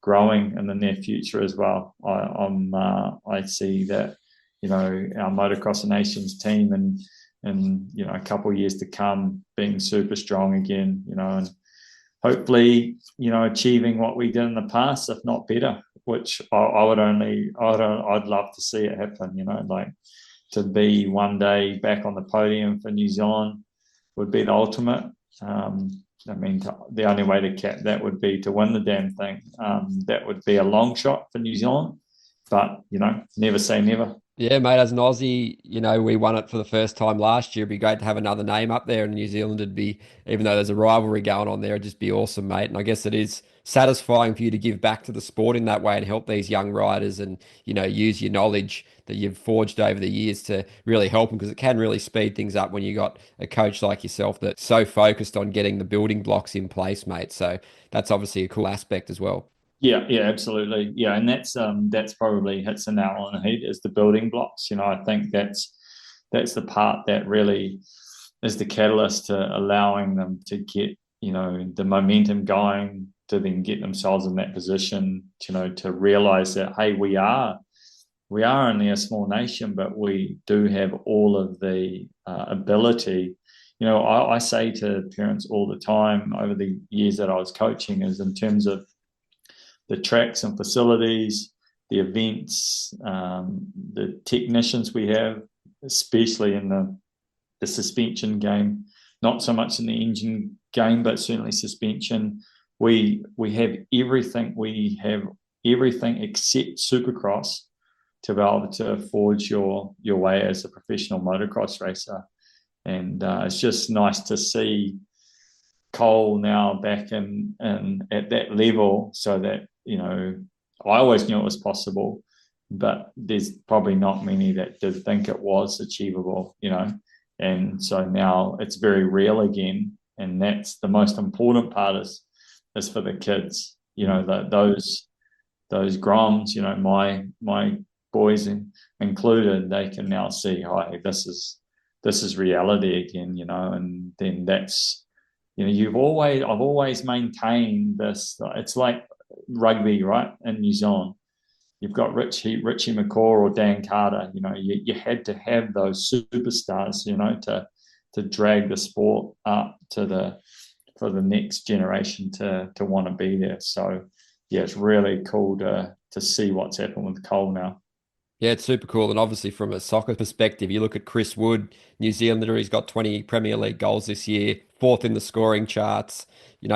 growing in the near future as well. I see that our Motocross Nations team in a couple of years to come, being super strong again, and hopefully, achieving what we did in the past, if not better, which I'd love to see it happen, like to be one day back on the podium for New Zealand would be the ultimate. The only way to cap that would be to win the damn thing. That would be a long shot for New Zealand, but, never say never. Yeah, mate, as an Aussie, we won it for the first time last year. It'd be great to have another name up there in New Zealand. It'd be, even though there's a rivalry going on there, it'd just be awesome, mate. And I guess it is satisfying for you to give back to the sport in that way and help these young riders and, use your knowledge that you've forged over the years to really help them, because it can really speed things up when you got a coach like yourself that's so focused on getting the building blocks in place, mate. So that's obviously a cool aspect as well. Yeah, absolutely. Yeah, and that's probably hits the nail on the head, is the building blocks. I think that's the part that really is the catalyst to allowing them to get, the momentum going, to then get themselves in that position, to realize that, hey, we are only a small nation, but we do have all of the ability. I say to parents all the time over the years that I was coaching, is in terms of the tracks and facilities, the events, the technicians we have, especially in the suspension game, not so much in the engine game, but certainly suspension. We have everything. We have everything except Supercross to be able to forge your way as a professional motocross racer. And it's just nice to see Cole now back in at that level, so that, I always knew it was possible, but there's probably not many that did think it was achievable, and so now it's very real again. And that's the most important part, is for the kids, those groms, my boys included, they can now see, hi, this is reality again, and then that's, I've always maintained this. It's like rugby, right? In New Zealand, you've got Richie McCaw or Dan Carter. You had to have those superstars, to drag the sport up for the next generation to want to be there. So yeah, it's really cool to see what's happened with Cole now. Yeah, it's super cool. And obviously, from a soccer perspective, you look at Chris Wood, New Zealander, he's got 20 Premier League goals this year, fourth in the scoring charts,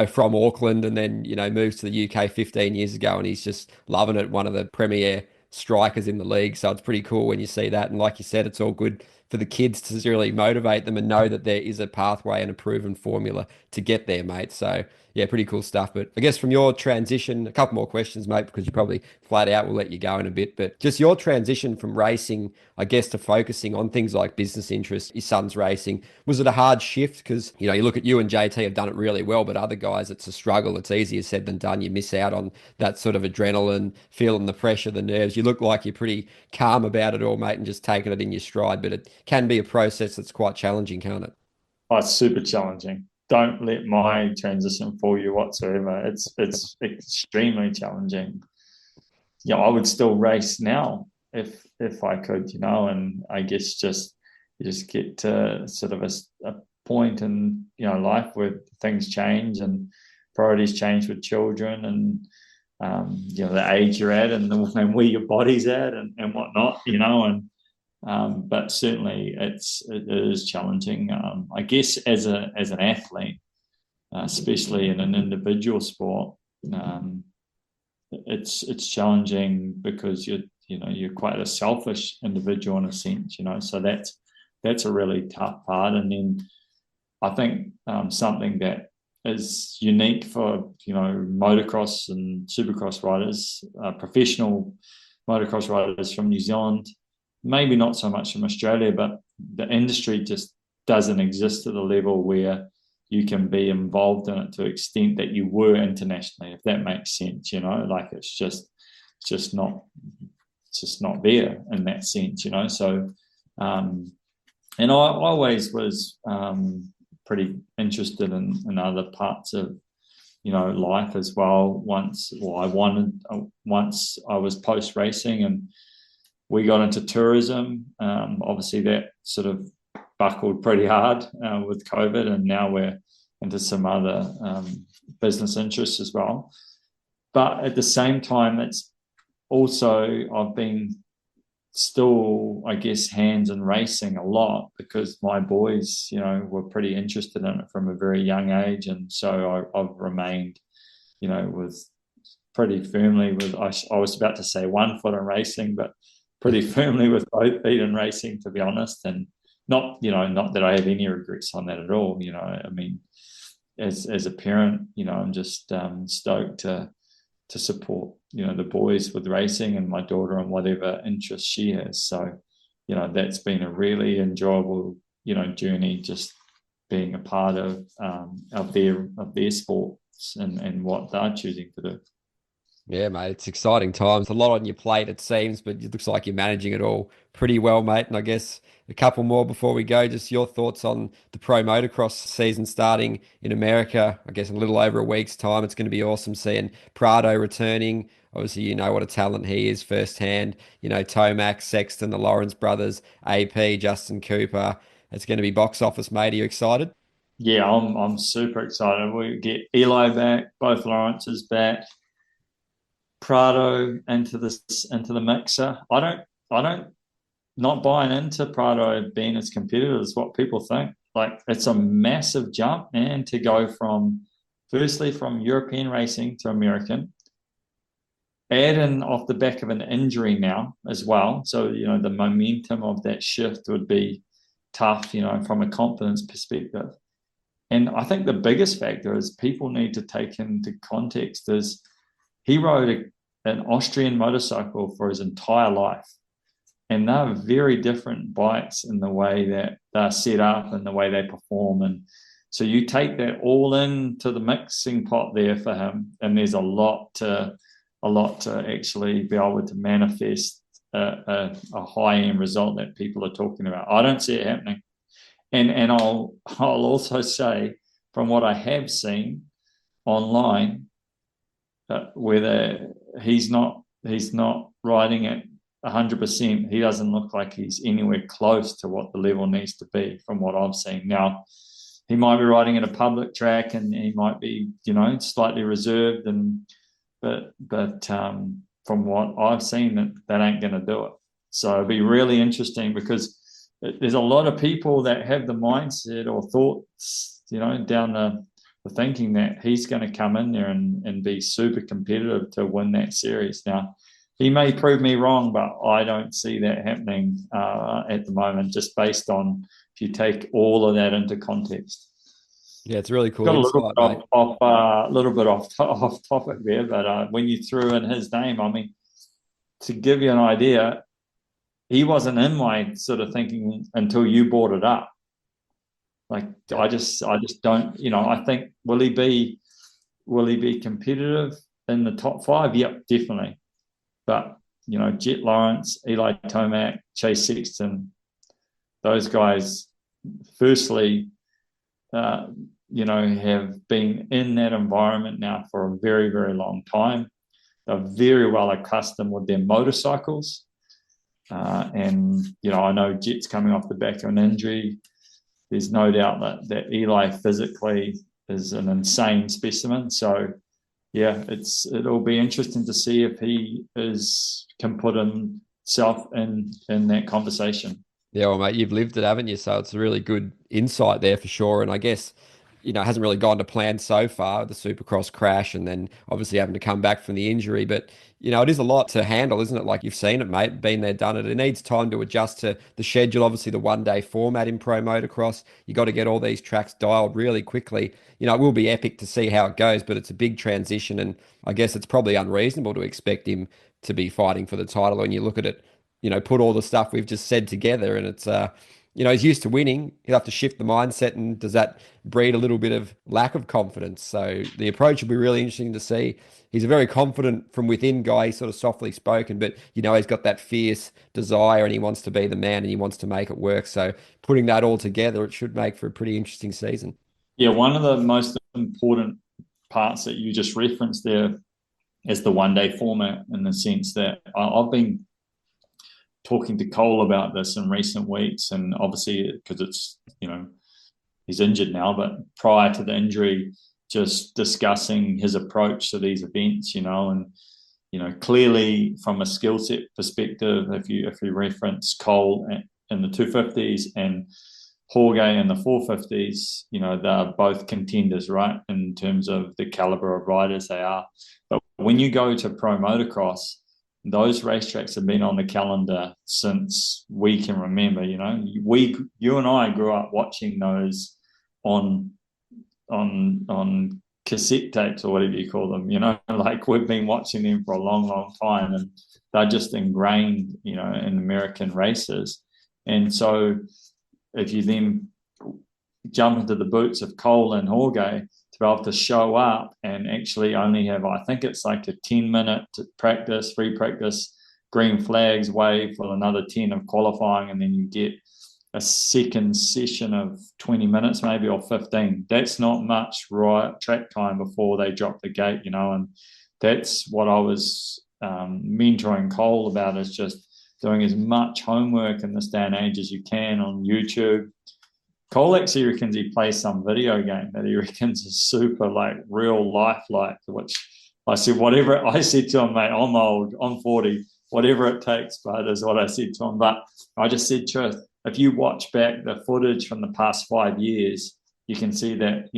from Auckland, and then, moves to the UK 15 years ago, and he's just loving it, one of the premier strikers in the league. So it's pretty cool when you see that. And like you said, it's all good for the kids to really motivate them and know that there is a pathway and a proven formula to get there, mate. So yeah, pretty cool stuff. But I guess from your transition, a couple more questions, mate, because you probably flat out, we'll let you go in a bit. But just your transition from racing, I guess, to focusing on things like business interests, your son's racing. Was it a hard shift? Because, you look at you and JT have done it really well, but other guys, it's a struggle. It's easier said than done. You miss out on that sort of adrenaline, feeling the pressure, the nerves. You look like you're pretty calm about it all, mate, and just taking it in your stride. But it can be a process that's quite challenging, can't it? Oh, it's super challenging. Don't let my transition fool you whatsoever. It's extremely challenging. I would still race now if I could, and I guess you just get to sort of a point in life where things change and priorities change with children, and the age you're at and where your body's at and whatnot, but certainly it is challenging. I guess as an athlete, especially in an individual sport, it's challenging because you're quite a selfish individual in a sense, so that's a really tough part. And then I think something that is unique for motocross and supercross riders, professional motocross riders from New Zealand, maybe not so much from Australia, but the industry just doesn't exist at the level where you can be involved in it to the extent that you were internationally, if that makes sense. Like it's just not there in that sense. So and I always was pretty interested in other parts of life as well. Once I was post racing and we got into tourism, obviously that sort of buckled pretty hard with COVID, and now we're into some other business interests as well. But at the same time, it's also, I've been still, I guess, hands in racing a lot because my boys, were pretty interested in it from a very young age. And so I've remained, with pretty firmly with, I was about to say 1 foot in racing, but pretty firmly with both feet in racing, to be honest. And not that I have any regrets on that at all. I mean, as a parent, I'm just stoked to support, the boys with racing and my daughter and whatever interest she has. So, that's been a really enjoyable, journey, just being a part of their sports and what they're choosing to do. Yeah, mate, it's exciting times. A lot on your plate, it seems, but it looks like you're managing it all pretty well, mate. And I guess a couple more before we go. Just your thoughts on the pro motocross season starting in America. I guess in a little over a week's time, it's going to be awesome seeing Prado returning. Obviously, you know what a talent he is firsthand. Tomac, Sexton, the Lawrence brothers, AP, Justin Cooper. It's going to be box office, mate. Are you excited? Yeah, I'm super excited. We get Eli back, both Lawrences back. Prado into the mixer. I don't not buying into Prado being as competitive as what people think. Like, it's a massive jump, man, to go from European racing to American. Add in off the back of an injury now as well. So, the momentum of that shift would be tough, from a confidence perspective. And I think the biggest factor is people need to take into context is he rode an Austrian motorcycle for his entire life. And they're very different bikes in the way that they're set up and the way they perform. And so you take that all into the mixing pot there for him, and there's a lot to actually be able to manifest a high-end result that people are talking about. I don't see it happening. And I'll also say, from what I have seen online, whether he's not riding at 100%, he doesn't look like he's anywhere close to what the level needs to be from what I've seen. Now, he might be riding at a public track and he might be, slightly reserved, but from what I've seen, that ain't going to do it. So it'll be really interesting because there's a lot of people that have the mindset or thoughts, down the thinking that he's going to come in there and be super competitive to win that series. Now, he may prove me wrong, but I don't see that happening at the moment, just based on if you take all of that into context. Yeah, it's really cool. Got a little bit off topic there, but when you threw in his name, I mean, to give you an idea, he wasn't in my sort of thinking until you brought it up. Like, I just don't, I think, will he be competitive in the top 5? Yep, definitely. But, Jet Lawrence, Eli Tomac, Chase Sexton, those guys, firstly, have been in that environment now for a very, very long time. They're very well accustomed with their motorcycles. And, I know Jet's coming off the back of an injury. There's no doubt that Eli physically is an insane specimen. So, yeah, it'll be interesting to see if he can put himself in that conversation. Yeah, well, mate, you've lived it, haven't you? So it's a really good insight there for sure. And I guess, it hasn't really gone to plan so far, the Supercross crash, and then obviously having to come back from the injury. But, it is a lot to handle, isn't it? Like, you've seen it, mate, been there, done it. It needs time to adjust to the schedule, obviously the one-day format in pro motocross. You got to get all these tracks dialed really quickly. It will be epic to see how it goes, but it's a big transition. And I guess it's probably unreasonable to expect him to be fighting for the title when you look at it, put all the stuff we've just said together, and it's, he's used to winning. He'll have to shift the mindset, and does that breed a little bit of lack of confidence? So the approach will be really interesting to see. He's a very confident from within guy. He's sort of softly spoken, but he's got that fierce desire, and he wants to be the man, and he wants to make it work. So putting that all together, it should make for a pretty interesting season. Yeah, one of the most important parts that you just referenced there is the one-day format, in the sense that I've been talking to Cole about this in recent weeks, and obviously because it's, he's injured now, but prior to the injury, just discussing his approach to these events, and clearly from a skill set perspective, if you reference Cole in the 250s and Jorge in the 450s, they're both contenders, right, in terms of the caliber of riders they are. But when you go to pro motocross, those racetracks have been on the calendar since we can remember. You and I grew up watching those on cassette tapes, or whatever you call them. Like we've been watching them for a long, long time, and they're just ingrained, in American races. And so, if you then jump into the boots of Cole and Jorge, to be able to show up and actually only have, I think it's like a 10-minute practice, free practice, green flags, wave for another 10 of qualifying, and then you get a second session of 20 minutes maybe, or 15. That's not much track time before they drop the gate, and that's what I was mentoring Cole about, is just doing as much homework in this day and age as you can on YouTube. Cole actually reckons he plays some video game that he reckons is super like real life, which I said, whatever. I said to him, mate, I'm old, I'm 40, whatever it takes, but is what I said to him. But I just said, truth, if you watch back the footage from the past 5 years, you can see that,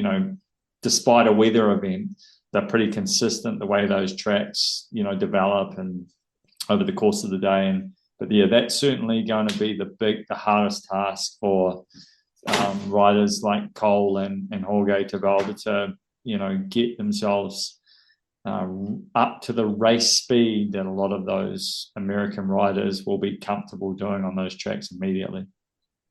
despite a weather event, they're pretty consistent the way those tracks, develop and over the course of the day. But yeah, that's certainly going to be the hardest task for riders like Cole and Jorge to be able to, get themselves up to the race speed that a lot of those American riders will be comfortable doing on those tracks immediately.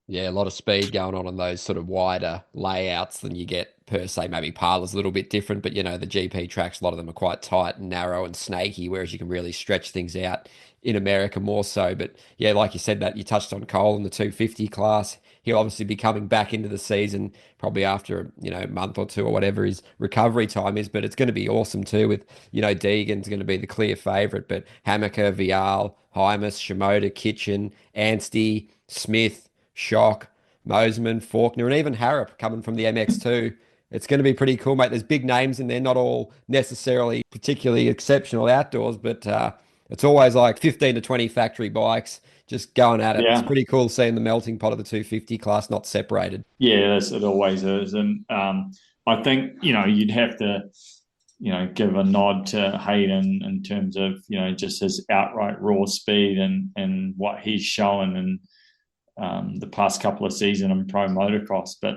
Yeah, a lot of speed going on those sort of wider layouts than you get per se. Maybe Parlour's a little bit different, but the GP tracks, a lot of them are quite tight and narrow and snaky, whereas you can really stretch things out in America more so. But yeah, like you said, that you touched on Cole in the 250 class. He'll obviously be coming back into the season probably after a month or two or whatever his recovery time is. But it's going to be awesome too with Deegan's going to be the clear favourite, but Hammaker, Vial, Hymas, Shimoda, Kitchen, Anstey, Smith, Shock, Mosman, Faulkner, and even Harrop coming from the MX2. It's going to be pretty cool, mate. There's big names in there, not all necessarily particularly exceptional outdoors, but it's always like 15 to 20 factory bikes just going at it. Yeah. It's pretty cool seeing the melting pot of the 250 class not separated. Yeah, it always is. And I think, you'd have to, give a nod to Hayden in terms of, just his outright raw speed and what he's shown in the past couple of seasons in pro motocross. But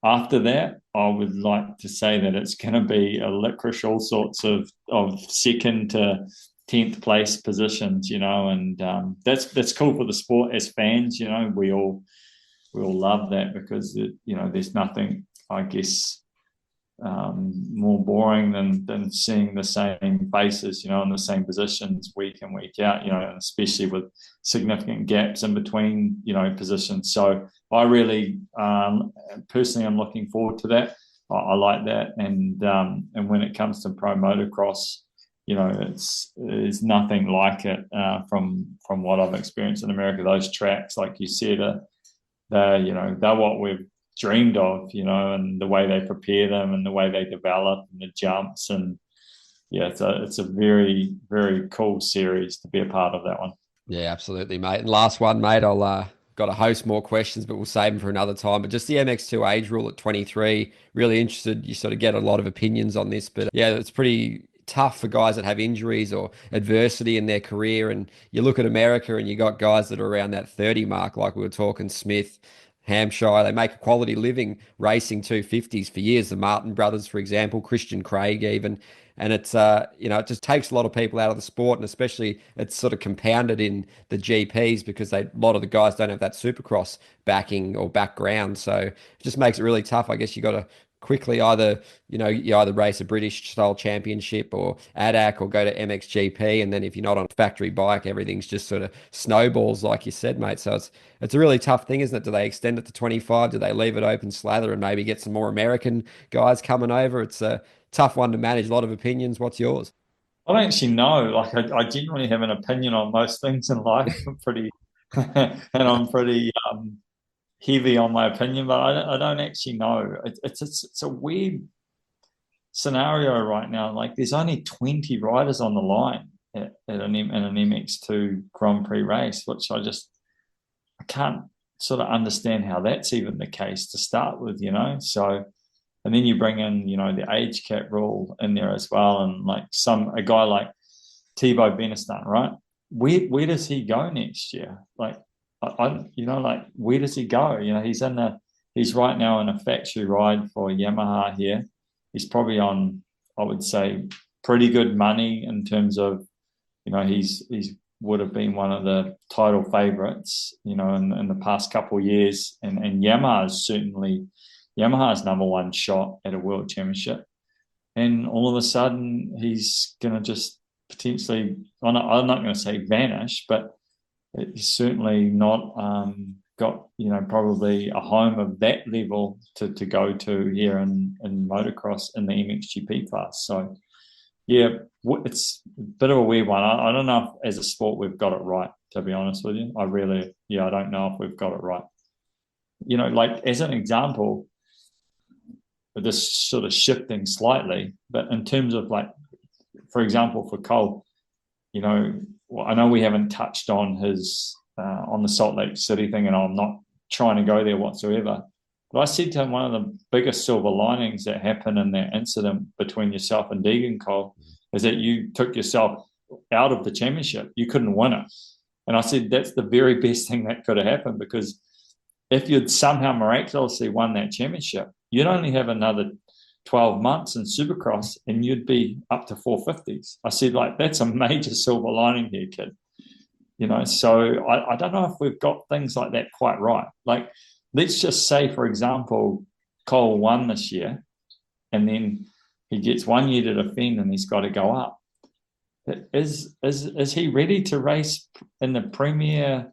after that, I would like to say that it's going to be a licorice, all sorts of second to 10th place positions, and that's cool for the sport as fans. We all love that because there's nothing, I guess, more boring than seeing the same faces, in the same positions week in, week out, and especially with significant gaps in between, positions. So I really, personally, I'm looking forward to that. I like that. And when it comes to pro motocross, it's nothing like it from what I've experienced in America. Those tracks, like you said, they're what we've dreamed of, and the way they prepare them and the way they develop and the jumps. And yeah, it's a very, very cool series to be a part of, that one. Yeah, absolutely, mate. And last one, mate, I'll got to host more questions, but we'll save them for another time. But just the MX2 age rule at 23, really interested. You sort of get a lot of opinions on this, but yeah, it's pretty tough for guys that have injuries or adversity in their career. And you look at America and you got guys that are around that 30 mark, like we were talking, Smith, Hampshire. They make a quality living racing 250s for years. The Martin brothers, for example, Christian Craig even. And it's, it just takes a lot of people out of the sport, and especially it's sort of compounded in the GPs because a lot of the guys don't have that Supercross backing or background. So it just makes it really tough. I guess you got to quickly either, you either race a British style championship or ADAC or go to MXGP. And then if you're not on a factory bike, everything's just sort of snowballs, like you said, mate. So it's a really tough thing, isn't it? Do they extend it to 25? Do they leave it open slather and maybe get some more American guys coming over? It's a tough one to manage. A lot of opinions. What's yours? I don't actually know. Like, I genuinely have an opinion on most things in life. I'm pretty, and I'm pretty heavy on my opinion, but I don't actually know. It's a weird scenario right now. Like, there's only 20 riders on the line in an MX2 Grand Prix race, which I can't sort of understand how that's even the case to start with, So, and then you bring in, the age cap rule in there as well, and like a guy like Thibaut Benistant, right? Where does he go next year? Like, like where does he go? He's right now in a factory ride for Yamaha here. He's probably on, I would say, pretty good money in terms of, he's would have been one of the title favourites, in the past couple of years, and Yamaha's number one shot at a world championship, and all of a sudden he's going to just potentially, I'm not going to say vanish, but he's certainly not got, probably a home of that level to go to here in motocross in the MXGP class. So, yeah, it's a bit of a weird one. I don't know if as a sport we've got it right, to be honest with you. I don't know if we've got it right. Like as an example, this sort of shifting slightly, but in terms of like, for example, for Cole, I know we haven't touched on his on the Salt Lake City thing, and I'm not trying to go there whatsoever. But I said to him, one of the biggest silver linings that happened in that incident between yourself and Deegan, Cole, is that you took yourself out of the championship. You couldn't win it. And I said, that's the very best thing that could have happened, because if you'd somehow miraculously won that championship, you'd only have another 12 months in Supercross and you'd be up to 450s. I said, like, that's a major silver lining here, kid. So I don't know if we've got things like that quite right. Like, let's just say, for example, Cole won this year and then he gets 1 year to defend and he's got to go up. Is he ready to race in the premier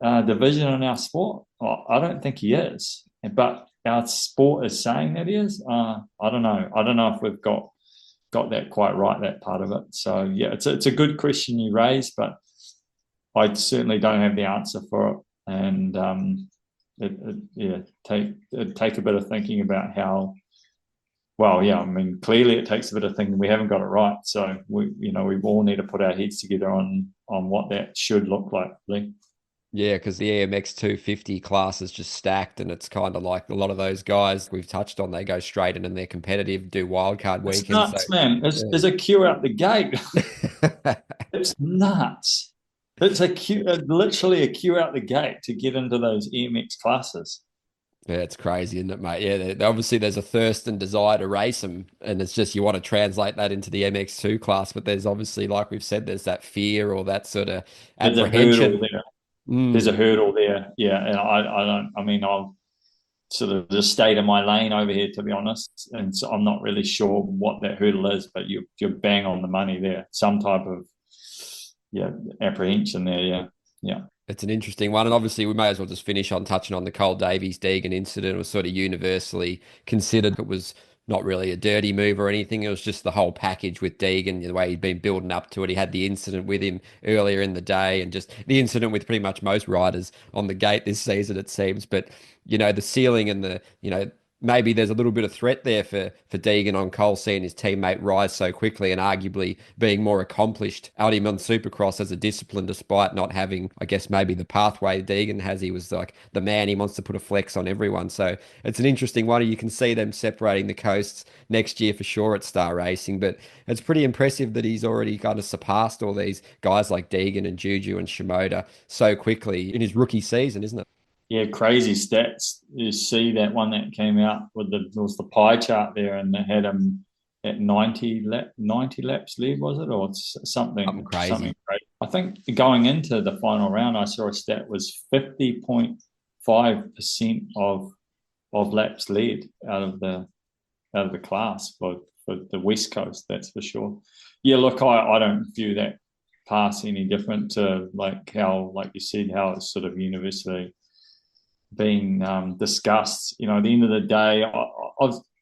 division in our sport? Well, I don't think he is, but our sport is saying that he is. I don't know. I don't know if we've got that quite right, that part of it. So yeah, it's a good question you raise, but I certainly don't have the answer for it. And take a bit of thinking about how. Well, yeah, I mean, clearly it takes a bit of thinking. We haven't got it right, so we all need to put our heads together on what that should look like. Lee. Yeah, because the EMX 250 class is just stacked, and it's kind of like a lot of those guys we've touched on, they go straight in and they're competitive, do wildcard weekends. It's nuts, man. There's a queue out the gate. It's nuts. It's a queue, literally a queue out the gate to get into those EMX classes. Yeah, it's crazy, isn't it, mate? Yeah, obviously there's a thirst and desire to race them, and it's just you want to translate that into the MX2 class, but there's obviously, like we've said, there's that fear or that sort of apprehension. There's a hurdle there. Yeah, and I'll sort of just stay to my lane over here, to be honest, and so I'm not really sure what that hurdle is, but you're bang on the money there. Some type of apprehension there. Yeah. It's an interesting one, and obviously we may as well just finish on touching on the Cole Davies Deegan incident. It was sort of universally considered it was not really a dirty move or anything. It was just the whole package with Deegan, the way he'd been building up to it. He had the incident with him earlier in the day, and just the incident with pretty much most riders on the gate this season, it seems. But the ceiling and maybe there's a little bit of threat there for Deegan on Cole, seeing his teammate rise so quickly and arguably being more accomplished out him on Supercross as a discipline, despite not having, I guess, maybe the pathway Deegan has. He was like the man. He wants to put a flex on everyone. So it's an interesting one. You can see them separating the coasts next year for sure at Star Racing, but it's pretty impressive that he's already kind of surpassed all these guys like Deegan and Juju and Shimoda so quickly in his rookie season, isn't it? Yeah, crazy stats. You see that one that came out with the pie chart there, and they had him at 90 laps led, was it, or something crazy? Something great. I think going into the final round, I saw a stat was 50.5% of laps led out of the class for the West Coast. That's for sure. Yeah, look, I don't view that pass any different to like you said, how it's sort of universally being discussed. At the end of the day,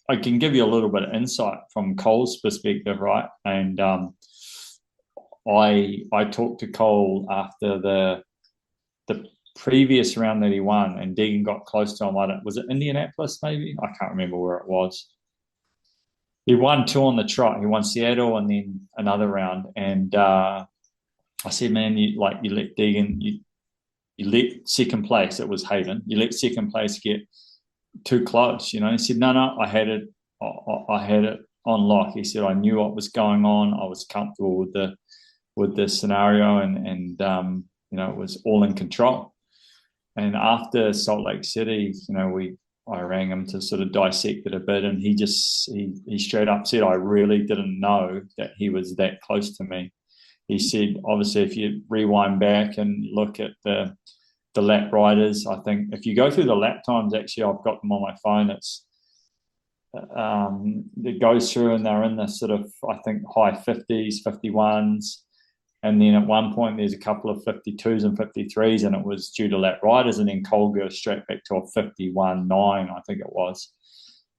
I can give you a little bit of insight from Cole's perspective, right? And I talked to Cole after the previous round that he won, and Deegan got close to him. Was it Indianapolis maybe? I can't remember where it was. He won 2 on the trot. He won Seattle and then another round. And I said, man, you let Deegan, you let second place. It was Hayden. You let second place get too close. He said, no, I had it on lock. He said, I knew what was going on. I was comfortable with the scenario, and it was all in control. And after Salt Lake City, I rang him to sort of dissect it a bit, and he straight up said, I really didn't know that he was that close to me. He said, obviously, if you rewind back and look at the lap riders, I think if you go through the lap times, actually, I've got them on my phone. It goes through, and they're in the sort of, I think, high 50s, 51s. And then at one point, there's a couple of 52s and 53s, and it was due to lap riders. And then Cole goes straight back to a 51.9, I think it was.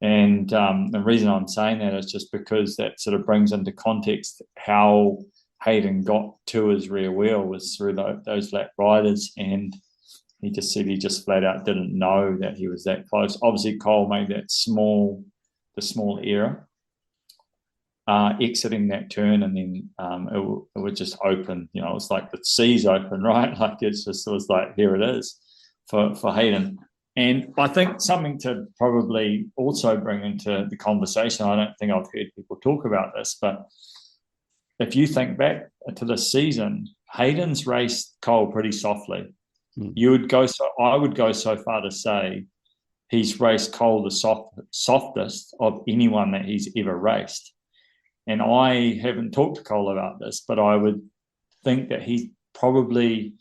And the reason I'm saying that is just because that sort of brings into context how Hayden got to his rear wheel was through those lap riders. And he just said he just flat out didn't know that he was that close. Obviously, Cole made the small error. Exiting that turn, and then it would just open. It was like the seas open, right? Like it was like, here it is for Hayden. And I think something to probably also bring into the conversation, I don't think I've heard people talk about this, but if you think back to this season, Hayden's raced Cole pretty softly. I would go so far to say he's raced Cole the softest of anyone that he's ever raced. And I haven't talked to Cole about this, but I would think that he's probably,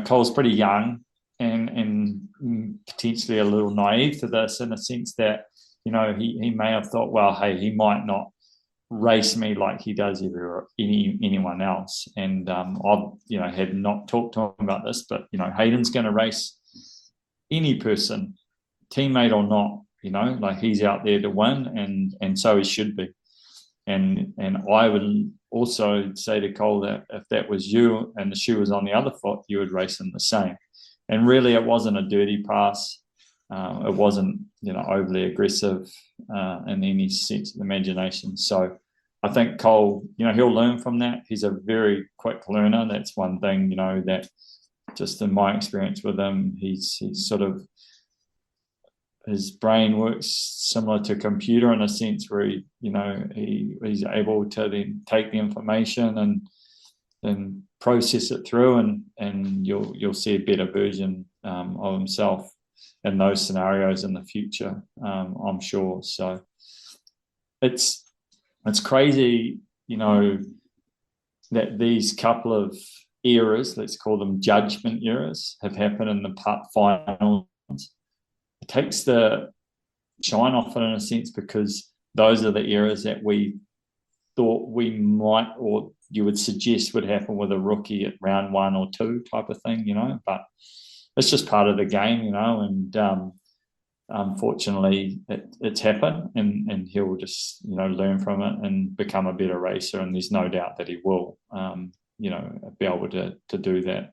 Cole's pretty young and potentially a little naive to this, in a sense that, he may have thought, well, hey, he might not race me like he does anyone else. And I've, had not talked to him about this, but, Hayden's going to race any person, teammate or not. Like he's out there to win, and so he should be. And I would also say to Cole that if that was you and the shoe was on the other foot, you would race him the same. And really, it wasn't a dirty pass. It wasn't, overly aggressive in any sense of the imagination. So I think Cole, he'll learn from that. He's a very quick learner. That's one thing, that just in my experience with him, he's sort of, his brain works similar to a computer in a sense where he's able to then take the information and process it through, and you'll see a better version of himself in those scenarios in the future, I'm sure. So it's crazy, that these couple of eras, let's call them judgment eras, have happened in the finals. It takes the shine off it in a sense, because those are the eras that we thought we might, or you would suggest would happen with a rookie at round 1 or 2 type of thing, but it's just part of the game, and unfortunately it's happened, and he'll just, learn from it and become a better racer. And there's no doubt that he will, be able to do that,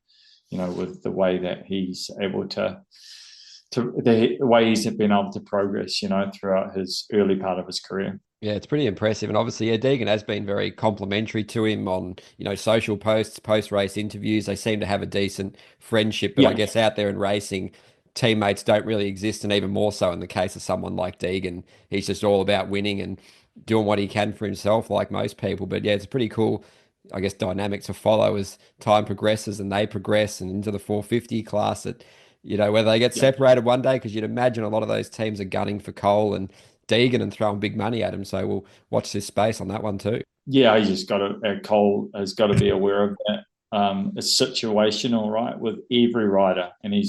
with the way that he's able to the way he's been able to progress, throughout his early part of his career. Yeah, it's pretty impressive. And obviously, Deegan has been very complimentary to him on, social posts, post-race interviews. They seem to have a decent friendship. But I guess out there in racing, teammates don't really exist. And even more so in the case of someone like Deegan, he's just all about winning and doing what he can for himself, like most people. But yeah, it's a pretty cool, I guess, dynamic to follow as time progresses and they progress and into the 450 class that, whether they get separated one day, because you'd imagine a lot of those teams are gunning for Cole and Deegan and throwing big money at him. So we'll watch this space on that one too. Yeah, Cole has got to be aware of that. It's situational, right, with every rider, and he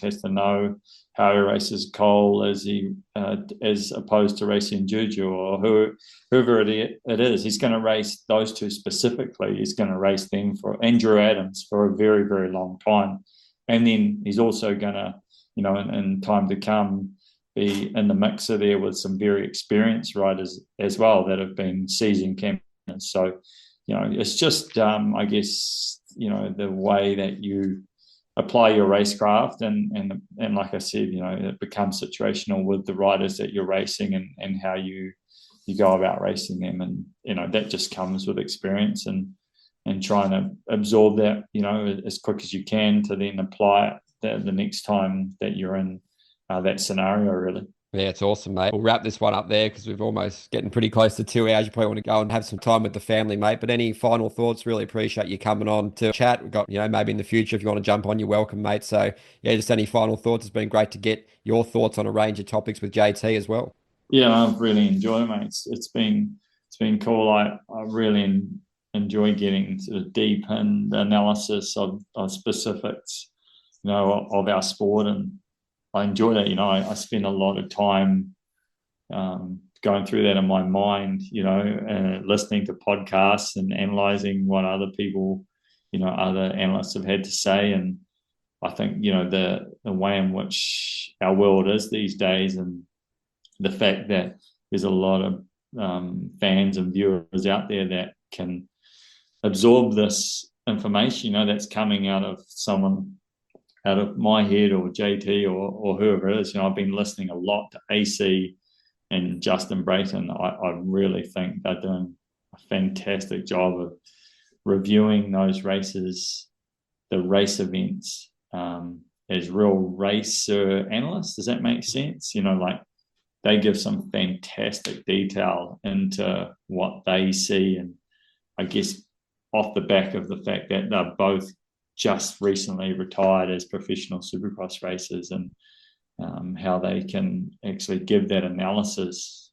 has to know how he races Cole as opposed to racing Juju or whoever it is. He's going to race those two specifically. He's going to race them for Andrew Adams for a very, very long time. And then he's also going to, in time to come, be in the mixer there with some very experienced riders as well that have been seasoned champions. So it's just, I guess, the way that you apply your racecraft, and like I said, it becomes situational with the riders that you're racing, and how you go about racing them, and that just comes with experience, and trying to absorb that as quick as you can to then apply it the next time that you're in that scenario, really. Yeah, it's awesome, mate. We'll wrap this one up there because we've almost getting pretty close to 2 hours. You probably want to go and have some time with the family, mate. But any final thoughts? Really appreciate you coming on to chat. We've got, maybe in the future, if you want to jump on, you're welcome, mate. So yeah, just any final thoughts? It's been great to get your thoughts on a range of topics with JT as well. Yeah, I've really enjoyed it, mate. It's been cool. I really enjoy getting sort of deep in the analysis of specifics, of our sport, and I enjoy that. I spend a lot of time going through that in my mind, and listening to podcasts and analysing what other people, other analysts have had to say. And I think, the way in which our world is these days, and the fact that there's a lot of fans and viewers out there that can absorb this information, that's coming out of someone, out of my head or JT or whoever it is. I've been listening a lot to AC and Justin Brayton. I really think they're doing a fantastic job of reviewing those races, the race events, as real racer analysts. Does that make sense? Like they give some fantastic detail into what they see, and I guess off the back of the fact that they're both just recently retired as professional Supercross racers, and how they can actually give that analysis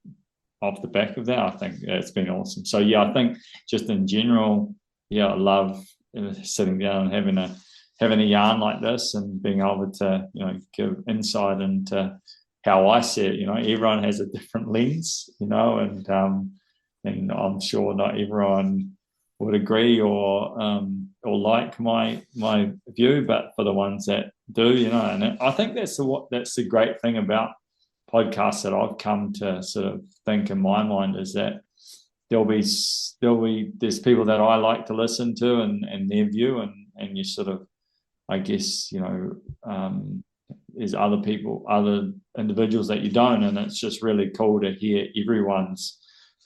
off the back of that. I think it's been awesome. So yeah, I think just in general, I love sitting down and having a yarn like this, and being able to give insight into how I see it. Everyone has a different lens, and I'm sure not everyone would agree or like my view, but for the ones that do, and I think that's the great thing about podcasts that I've come to sort of think in my mind, is that there's people that I like to listen to and their view, and you sort of, I guess, there's other individuals that you don't, and it's just really cool to hear everyone's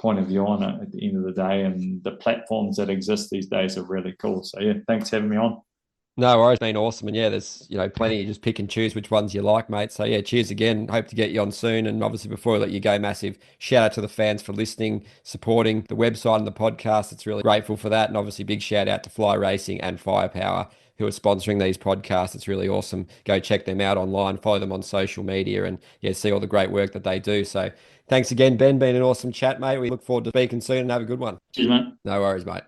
point of view on it at the end of the day. And the platforms that exist these days are really cool. So yeah, thanks for having me on. No worries, been awesome. And yeah, there's, plenty. You just pick and choose which ones you like, mate. So yeah, cheers again. Hope to get you on soon. And obviously before I let you go, massive shout out to the fans for listening, supporting the website and the podcast. It's really grateful for that. And obviously big shout out to Fly Racing and Firepower, who are sponsoring these podcasts. It's really awesome. Go check them out online, follow them on social media, and yeah, see all the great work that they do. So thanks again, Ben. Been an awesome chat, mate. We look forward to speaking soon, and have a good one. Cheers, mate. No worries, mate.